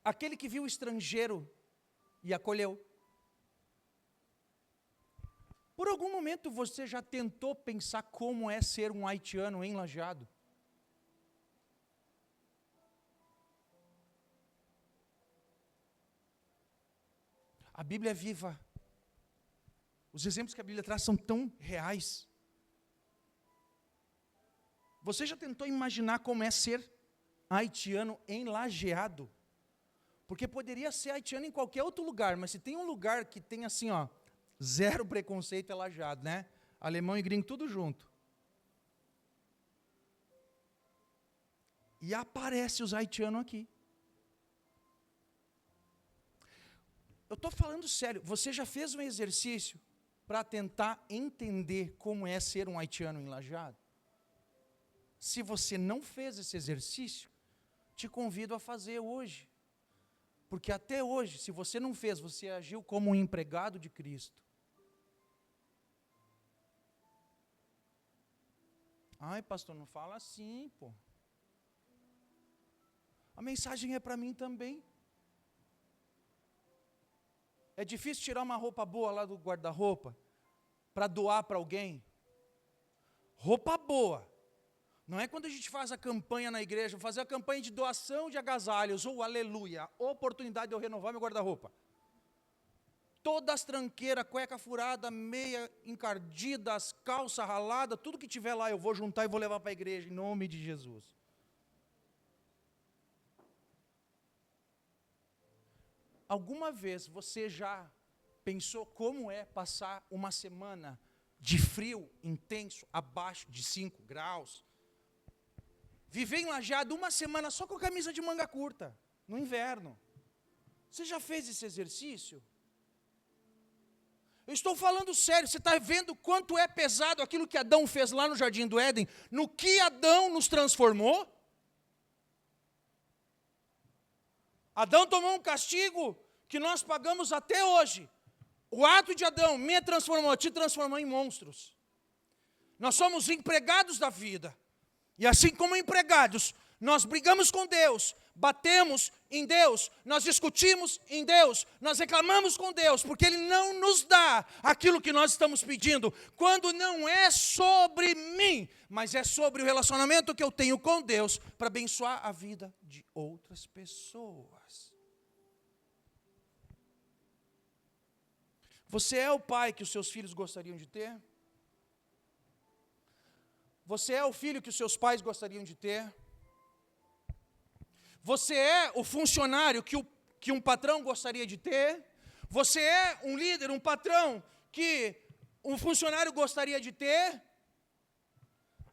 Aquele que viu o estrangeiro e acolheu. Por algum momento você já tentou pensar como é ser um haitiano em Lajeado? A Bíblia é viva. Os exemplos que a Bíblia traz são tão reais. Você já tentou imaginar como é ser haitiano em Lajeado? Porque poderia ser haitiano em qualquer outro lugar, mas se tem um lugar que tem assim, ó, zero preconceito, é Lajeado, né? Alemão e gringo tudo junto. E aparece os haitianos aqui. Eu estou falando sério, você já fez um exercício para tentar entender como é ser um haitiano em Lajeado? Se você não fez esse exercício, te convido a fazer hoje. Porque até hoje, se você não fez, você agiu como um empregado de Cristo. Ai, pastor, não fala assim, pô. A mensagem é para mim também. É difícil tirar uma roupa boa lá do guarda-roupa para doar para alguém. Roupa boa. Não é quando a gente faz a campanha na igreja, fazer a campanha de doação de agasalhos, ou aleluia, oportunidade de eu renovar meu guarda-roupa. Todas as tranqueiras, cueca furada, meia encardida, as calças raladas, tudo que tiver lá eu vou juntar e vou levar para a igreja, em nome de Jesus. Alguma vez você já pensou como é passar uma semana de frio intenso, abaixo de 5 graus? Viver em Lajeado uma semana só com camisa de manga curta, no inverno. Você já fez esse exercício? Eu estou falando sério, você está vendo quanto é pesado aquilo que Adão fez lá no Jardim do Éden? No que Adão nos transformou? Adão tomou um castigo que nós pagamos até hoje. O ato de Adão me transformou, te transformou em monstros. Nós somos empregados da vida. E assim como empregados, nós brigamos com Deus, batemos em Deus, nós discutimos em Deus, nós reclamamos com Deus, porque Ele não nos dá aquilo que nós estamos pedindo, quando não é sobre mim, mas é sobre o relacionamento que eu tenho com Deus, para abençoar a vida de outras pessoas. Você é o pai que os seus filhos gostariam de ter? Você é o filho que os seus pais gostariam de ter? Você é o funcionário que um patrão gostaria de ter? Você é um líder, um patrão que um funcionário gostaria de ter?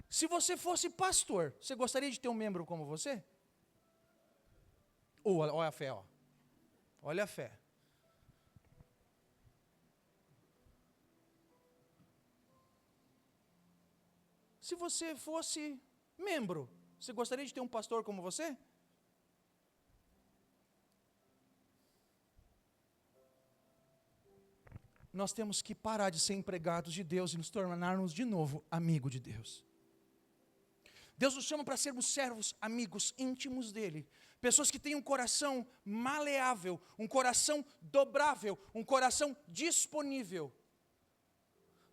Se você fosse pastor, você gostaria de ter um membro como você? Olha a fé, ó. Olha a fé. Se você fosse membro, você gostaria de ter um pastor como você? Nós temos que parar de ser empregados de Deus e nos tornarmos de novo amigos de Deus. Deus nos chama para sermos servos, amigos íntimos dEle. pessoas que têm um coração maleável, um coração dobrável, um coração disponível.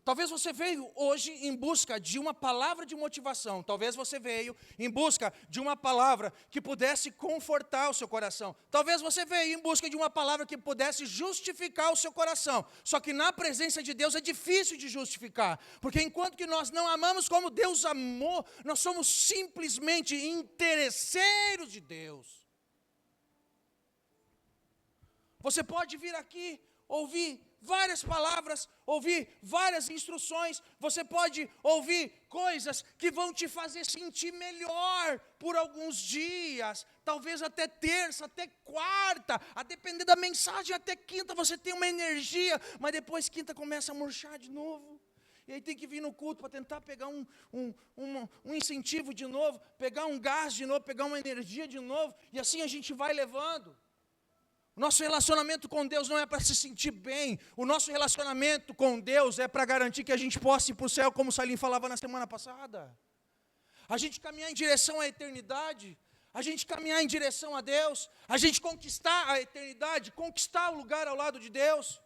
Talvez você veio hoje em busca de uma palavra de motivação. Talvez você veio em busca de uma palavra que pudesse confortar o seu coração. Talvez você veio em busca de uma palavra que pudesse justificar o seu coração. Só que na presença de Deus é difícil de justificar. Porque enquanto que nós não amamos como Deus amou, nós somos simplesmente interesseiros de Deus. Você pode vir aqui, ouvir várias palavras, ouvir várias instruções, você pode ouvir coisas que vão te fazer sentir melhor por alguns dias, talvez até terça, até quarta, a depender da mensagem, até quinta você tem uma energia, mas depois quinta começa a murchar de novo. E aí tem que vir no culto para tentar pegar um incentivo de novo, pegar um gás de novo, pegar uma energia de novo, e assim a gente vai levando. Nosso relacionamento com Deus não é para se sentir bem. O nosso relacionamento com Deus é para garantir que a gente possa ir para o céu, como o Salim falava na semana passada. A gente caminhar em direção à eternidade, a gente caminhar em direção a Deus, a gente conquistar a eternidade, conquistar o lugar ao lado de Deus.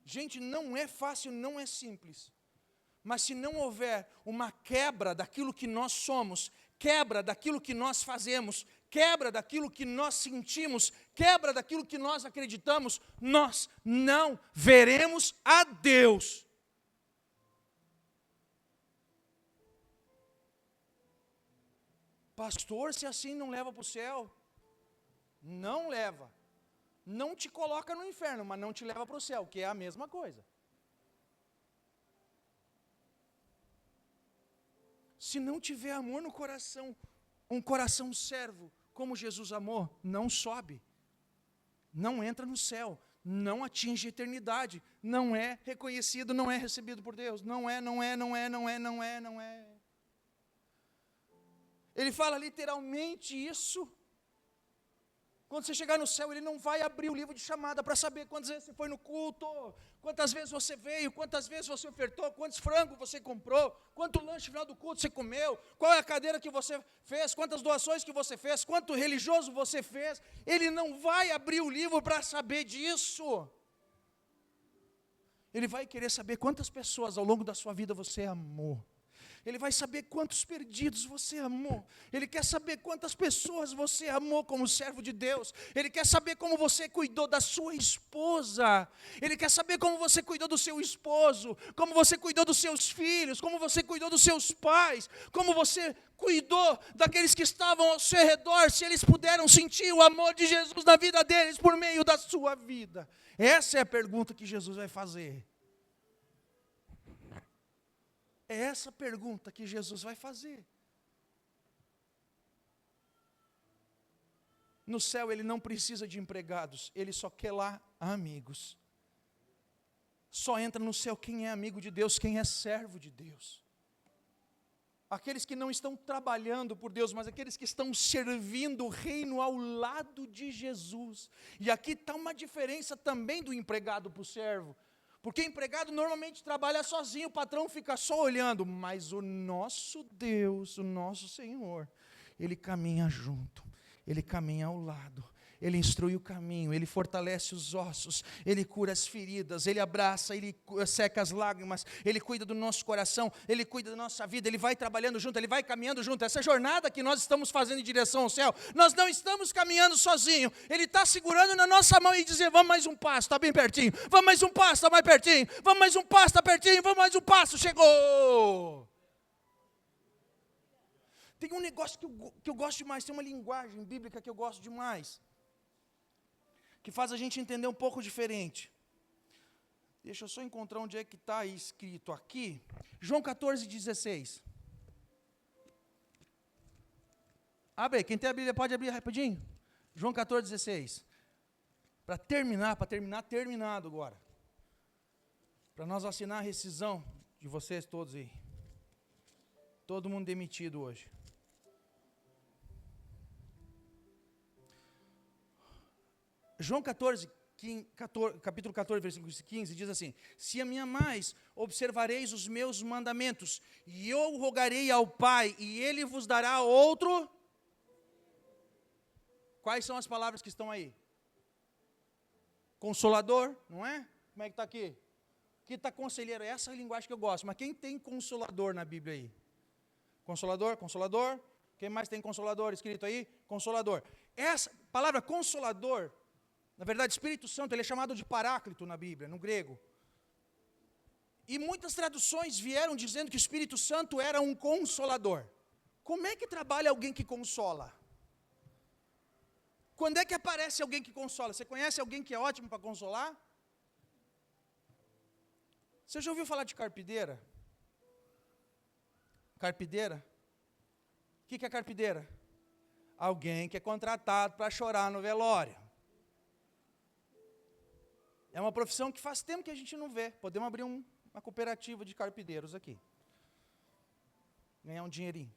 Gente, não é fácil, não é simples. Mas se não houver uma quebra daquilo que nós somos, quebra daquilo que nós fazemos, quebra daquilo que nós sentimos, quebra daquilo que nós acreditamos, nós não veremos a Deus. Pastor, se assim não leva para o céu, não leva. Não te coloca no inferno, mas não te leva para o céu, que é a mesma coisa. Se não tiver amor no coração, um coração servo, como Jesus amou, não sobe, não entra no céu, não atinge a eternidade, não é reconhecido, não é recebido por Deus, não é. Ele fala literalmente isso. Quando você chegar no céu, ele não vai abrir o livro de chamada para saber quantas vezes você foi no culto, quantas vezes você veio, quantas vezes você ofertou, quantos frangos você comprou, quanto lanche no final do culto você comeu, qual é a cadeira que você fez, quantas doações que você fez, quanto religioso você fez. Ele não vai abrir o livro para saber disso. Ele vai querer saber quantas pessoas ao longo da sua vida você amou. Ele vai saber quantos perdidos você amou. Ele quer saber quantas pessoas você amou como servo de Deus. Ele quer saber como você cuidou da sua esposa. Ele quer saber como você cuidou do seu esposo, como você cuidou dos seus filhos, como você cuidou dos seus pais, como você cuidou daqueles que estavam ao seu redor, se eles puderam sentir o amor de Jesus na vida deles por meio da sua vida. Essa é a pergunta que Jesus vai fazer. É essa pergunta que Jesus vai fazer. No céu ele não precisa de empregados, ele só quer lá amigos. Só entra no céu quem é amigo de Deus, quem é servo de Deus. Aqueles que não estão trabalhando por Deus, mas aqueles que estão servindo o reino ao lado de Jesus. E aqui está uma diferença também do empregado para o servo. Porque empregado normalmente trabalha sozinho, o patrão fica só olhando, mas o nosso Deus, o nosso Senhor, Ele caminha junto, Ele caminha ao lado, Ele instrui o caminho, Ele fortalece os ossos, Ele cura as feridas, Ele abraça, Ele seca as lágrimas, Ele cuida do nosso coração, Ele cuida da nossa vida, Ele vai trabalhando junto, Ele vai caminhando junto. Essa jornada que nós estamos fazendo em direção ao céu, nós não estamos caminhando sozinho, Ele está segurando na nossa mão e dizendo, vamos mais um passo, está bem pertinho, vamos mais um passo, está mais pertinho, vamos mais um passo, está pertinho, vamos mais um passo, chegou. Tem um negócio que eu gosto demais, tem uma linguagem bíblica que eu gosto demais, que faz a gente entender um pouco diferente. Deixa eu só encontrar onde é que está escrito aqui. João 14,16. Abre aí, quem tem a Bíblia pode abrir rapidinho. João 14,16. Para terminar terminado agora. Para nós assinar a rescisão de vocês todos aí. Todo mundo demitido hoje. João 14, capítulo 14, versículo 15, diz assim, se me amais, observareis os meus mandamentos, e eu rogarei ao Pai, e Ele vos dará outro Quais são as palavras que estão aí? Consolador, não é? Como é que está aqui? Aqui está conselheiro, essa é a linguagem que eu gosto. Mas quem tem consolador na Bíblia aí? Consolador, consolador. Quem mais tem consolador escrito aí? Consolador. Essa palavra consolador, na verdade, Espírito Santo, ele é chamado de paráclito na Bíblia, no grego. E muitas traduções vieram dizendo que o Espírito Santo era um consolador. Como é que trabalha alguém que consola? Quando é que aparece alguém que consola? Você conhece alguém que é ótimo para consolar? Você já ouviu falar de carpideira? Carpideira? O que é carpideira? Alguém que é contratado para chorar no velório. É uma profissão que faz tempo que a gente não vê. Podemos abrir uma cooperativa de carpideiros aqui. Ganhar um dinheirinho.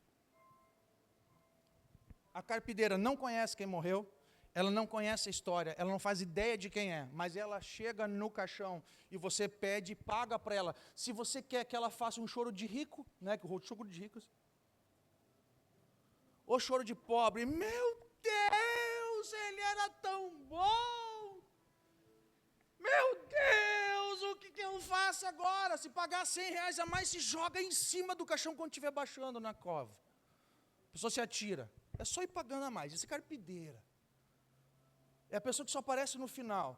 A carpideira não conhece quem morreu, ela não conhece a história, ela não faz ideia de quem é, mas ela chega no caixão e você pede e paga para ela. Se você quer que ela faça um choro de rico, né, que o choro de ricos, ou choro de pobre, meu Deus, ele era tão bom, meu Deus, o que eu faço agora? Se pagar R$100 a mais, se joga em cima do caixão quando estiver baixando na cova. A pessoa se atira. É só ir pagando a mais. Isso é carpideira. É a pessoa que só aparece no final.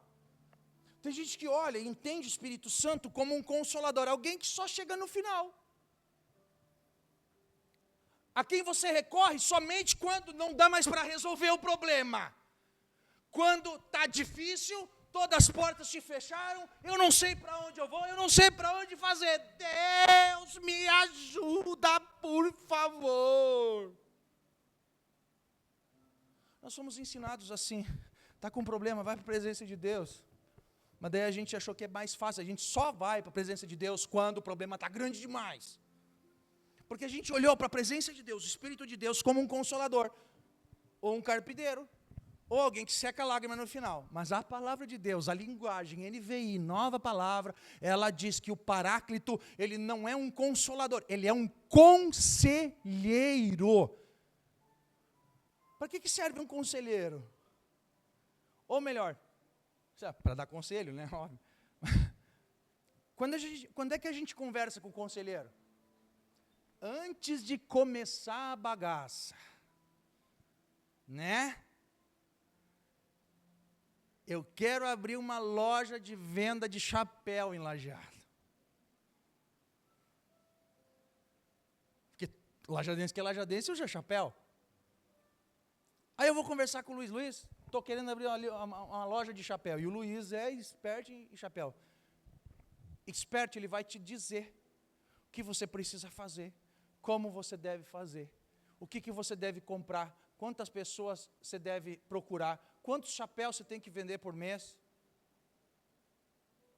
Tem gente que olha e entende o Espírito Santo como um consolador. Alguém que só chega no final. A quem você recorre somente quando não dá mais para resolver o problema. Quando está difícil, todas as portas se fecharam, eu não sei para onde eu vou, eu não sei para onde fazer. Deus me ajuda, por favor. Nós somos ensinados assim, está com problema, vai para a presença de Deus. Mas daí a gente achou que é mais fácil, a gente só vai para a presença de Deus quando o problema está grande demais. Porque a gente olhou para a presença de Deus, o Espírito de Deus, como um consolador, ou um carpideiro, ou alguém que seca a lágrima no final. Mas a palavra de Deus, a linguagem NVI, nova palavra, ela diz que o paráclito, ele não é um consolador, ele é um conselheiro. Para que serve um conselheiro? Ou melhor, para dar conselho, né? Óbvio. Quando é que a gente conversa com o conselheiro? Antes de começar a bagaça. Né? Eu quero abrir uma loja de venda de chapéu em Lajeado. Porque lajadense que é lajadense usa chapéu. Aí eu vou conversar com o Luiz. Luiz, estou querendo abrir uma loja de chapéu. E o Luiz é expert em chapéu. Expert, ele vai te dizer o que você precisa fazer, como você deve fazer, o que você deve comprar, quantas pessoas você deve procurar, quantos chapéus você tem que vender por mês.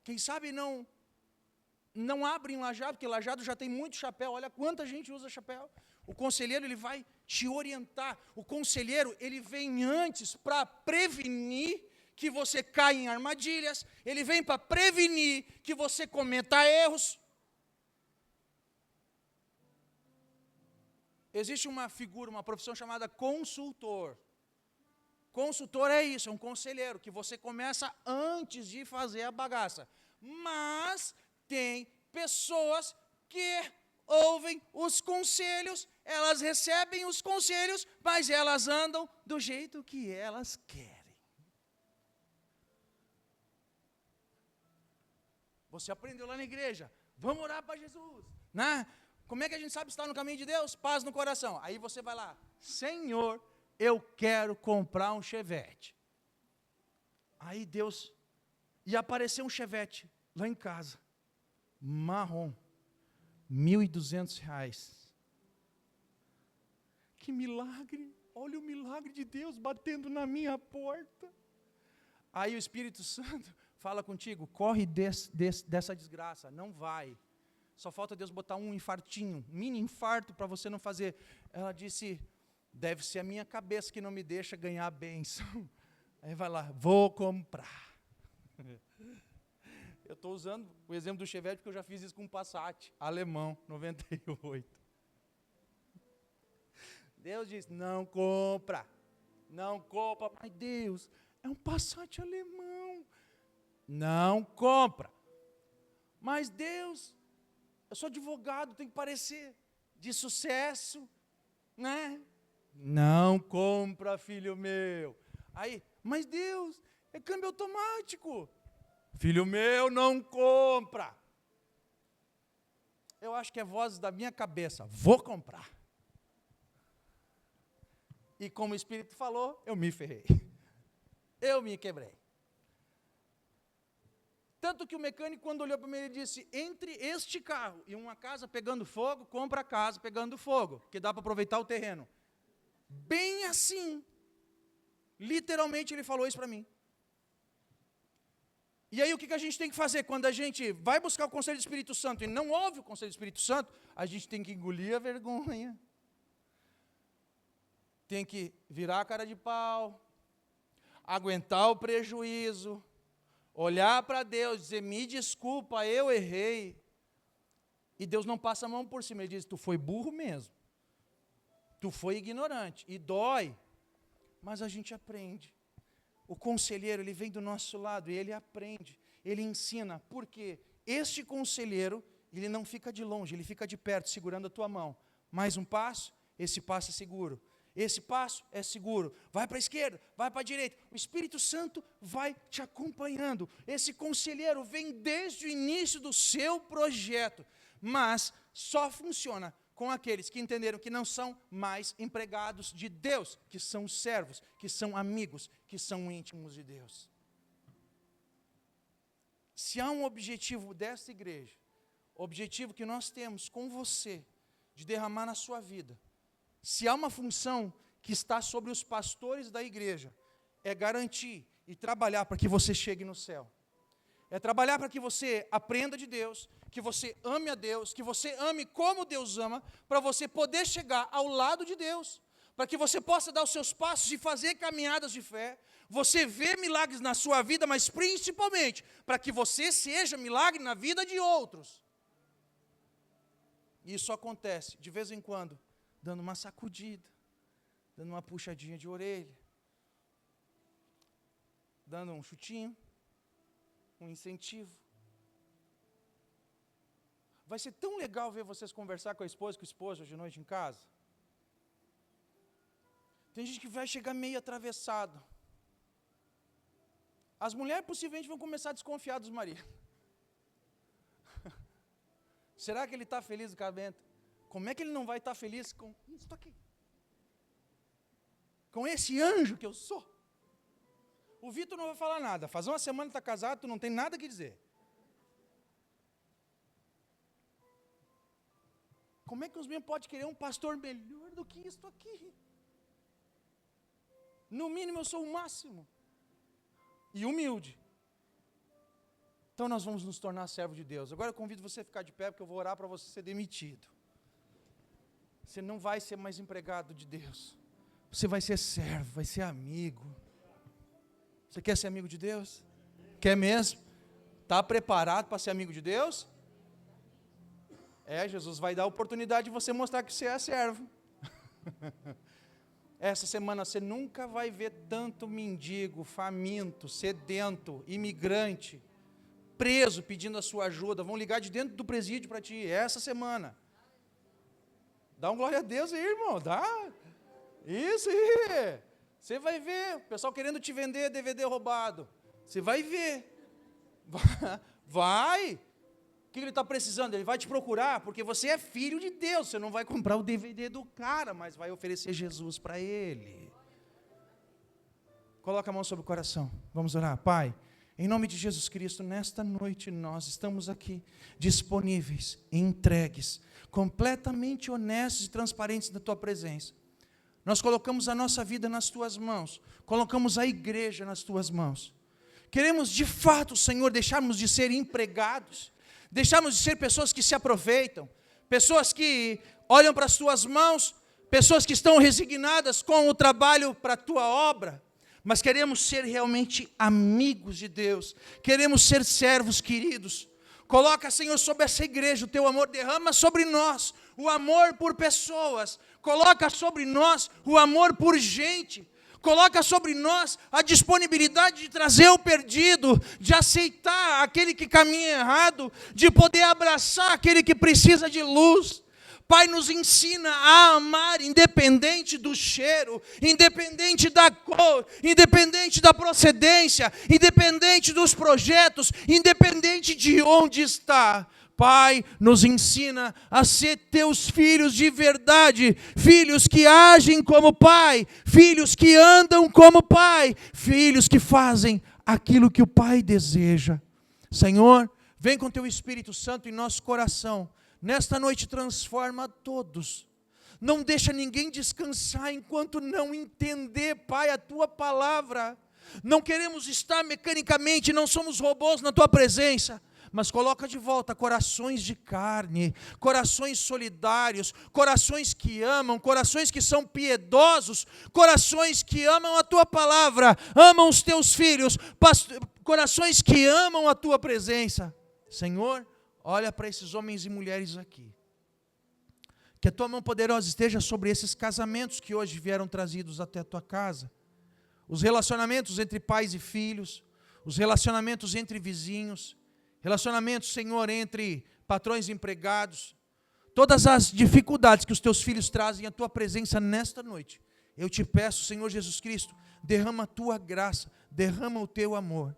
Quem sabe não abre em Lajeado, porque Lajeado já tem muito chapéu, olha quanta gente usa chapéu. O conselheiro, ele vai te orientar. O conselheiro, ele vem antes para prevenir que você caia em armadilhas, ele vem para prevenir que você cometa erros. Existe uma figura, uma profissão chamada consultor. Consultor é isso, é um conselheiro, que você começa antes de fazer a bagaça. Mas tem pessoas que ouvem os conselhos, elas recebem os conselhos, mas elas andam do jeito que elas querem. Você aprendeu lá na igreja, vamos orar para Jesus, né? Como é que a gente sabe se está no caminho de Deus? Paz no coração. Aí você vai lá, Senhor, eu quero comprar um Chevette. Aí Deus, e apareceu um Chevette lá em casa, marrom, R$1.200. Que milagre, olha o milagre de Deus batendo na minha porta. Aí o Espírito Santo fala contigo, corre dessa desgraça, não vai. Só falta Deus botar um infartinho, um mini infarto para você não fazer. Ela disse, deve ser a minha cabeça que não me deixa ganhar a bênção. Aí vai lá, vou comprar. Eu estou usando o exemplo do Chevette porque eu já fiz isso com um Passat, alemão, 98. Deus diz, não compra. Não compra. Mas Deus, é um Passat alemão. Não compra. Mas Deus, eu sou advogado, tem que parecer de sucesso, né? Não compra, filho meu. Aí, mas Deus, é câmbio automático. Filho meu, não compra. Eu acho que é vozes da minha cabeça. Vou comprar. E como o Espírito falou, eu me ferrei. Eu me quebrei. Tanto que o mecânico, quando olhou para mim, ele disse, entre este carro e uma casa pegando fogo, compra a casa pegando fogo, que dá para aproveitar o terreno. Bem assim. Literalmente ele falou isso para mim. E aí o que a gente tem que fazer? Quando a gente vai buscar o conselho do Espírito Santo e não ouve o conselho do Espírito Santo, a gente tem que engolir a vergonha. Tem que virar a cara de pau, aguentar o prejuízo, olhar para Deus, dizer, me desculpa, eu errei. E Deus não passa a mão por cima, ele diz, tu foi burro mesmo. Tu foi ignorante. E dói, mas a gente aprende. O conselheiro, ele vem do nosso lado e ele aprende, ele ensina. Por quê? Este conselheiro, ele não fica de longe, ele fica de perto, segurando a tua mão. Mais um passo, esse passo é seguro. Esse passo é seguro. Vai para a esquerda, vai para a direita. O Espírito Santo vai te acompanhando. Esse conselheiro vem desde o início do seu projeto, mas só funciona com aqueles que entenderam que não são mais empregados de Deus, que são servos, que são amigos, que são íntimos de Deus. Se há um objetivo desta igreja, objetivo que nós temos com você, de derramar na sua vida, se há uma função que está sobre os pastores da igreja, é garantir e trabalhar para que você chegue no céu. É trabalhar para que você aprenda de Deus, que você ame a Deus, que você ame como Deus ama, para você poder chegar ao lado de Deus, para que você possa dar os seus passos e fazer caminhadas de fé, você vê milagres na sua vida, mas principalmente para que você seja milagre na vida de outros. Isso acontece de vez em quando, dando uma sacudida, dando uma puxadinha de orelha, dando um chutinho, um incentivo. Vai ser tão legal ver vocês conversar com a esposa e com o esposo hoje de noite em casa. Tem gente que vai chegar meio atravessado. As mulheres possivelmente vão começar a desconfiar dos maridos. Será que ele está feliz no casamento? Como é que ele não vai estar feliz com isso aqui? Com esse anjo que eu sou? O Vitor não vai falar nada. Faz uma semana que está casado, tu não tem nada que dizer. Como é que os meninos podem querer um pastor melhor do que isso aqui? No mínimo eu sou o máximo. E humilde. Então nós vamos nos tornar servos de Deus. Agora eu convido você a ficar de pé, porque eu vou orar para você ser demitido. Você não vai ser mais empregado de Deus. Você vai ser servo, vai ser amigo. Você quer ser amigo de Deus? Quer mesmo? Está preparado para ser amigo de Deus? Jesus vai dar a oportunidade de você mostrar que você é servo. Essa semana você nunca vai ver tanto mendigo, faminto, sedento, imigrante, preso pedindo a sua ajuda. Vão ligar de dentro do presídio para ti, essa semana. Dá um glória a Deus aí, irmão, dá. Isso aí. Você vai ver, o pessoal querendo te vender DVD roubado. Você vai ver. Vai. O que ele está precisando? Ele vai te procurar, porque você é filho de Deus. Você não vai comprar o DVD do cara, mas vai oferecer Jesus para ele. Coloca a mão sobre o coração. Vamos orar. Pai, em nome de Jesus Cristo, nesta noite nós estamos aqui disponíveis, entregues, completamente honestos e transparentes na tua presença. Nós colocamos a nossa vida nas tuas mãos, colocamos a igreja nas tuas mãos. Queremos de fato, Senhor, deixarmos de ser empregados, deixarmos de ser pessoas que se aproveitam, pessoas que olham para as tuas mãos, pessoas que estão resignadas com o trabalho para a tua obra, mas queremos ser realmente amigos de Deus, queremos ser servos queridos. Coloca, Senhor, sobre essa igreja o teu amor, derrama sobre nós o amor por pessoas, coloca sobre nós o amor por gente, Coloca sobre nós a disponibilidade de trazer o perdido, de aceitar aquele que caminha errado, de poder abraçar aquele que precisa de luz. Pai, nos ensina a amar independente do cheiro, independente da cor, independente da procedência, independente dos projetos, independente de onde está. Pai, nos ensina a ser teus filhos de verdade, filhos que agem como pai, filhos que andam como pai, filhos que fazem aquilo que o Pai deseja. Senhor, vem com teu Espírito Santo em nosso coração. Nesta noite transforma todos. Não deixa ninguém descansar enquanto não entender, Pai, a tua palavra. Não queremos estar mecanicamente, não somos robôs na tua presença. Mas coloca de volta corações de carne, corações solidários, corações que amam, corações que são piedosos, corações que amam a tua palavra, amam os teus filhos, corações que amam a tua presença. Senhor, olha para esses homens e mulheres aqui. Que a tua mão poderosa esteja sobre esses casamentos que hoje vieram trazidos até a tua casa. Os relacionamentos entre pais e filhos, os relacionamentos entre vizinhos, relacionamentos, Senhor, entre patrões e empregados. Todas as dificuldades que os teus filhos trazem à tua presença nesta noite. Eu te peço, Senhor Jesus Cristo, derrama a tua graça, derrama o teu amor.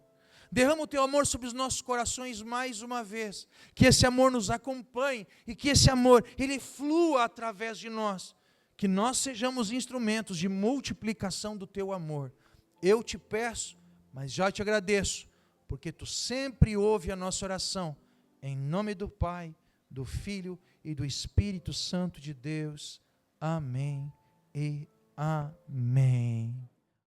Derrama o teu amor sobre os nossos corações mais uma vez. Que esse amor nos acompanhe e que esse amor, ele flua através de nós. Que nós sejamos instrumentos de multiplicação do teu amor. Eu te peço, mas já te agradeço, porque tu sempre ouve a nossa oração. Em nome do Pai, do Filho e do Espírito Santo de Deus. Amém e amém.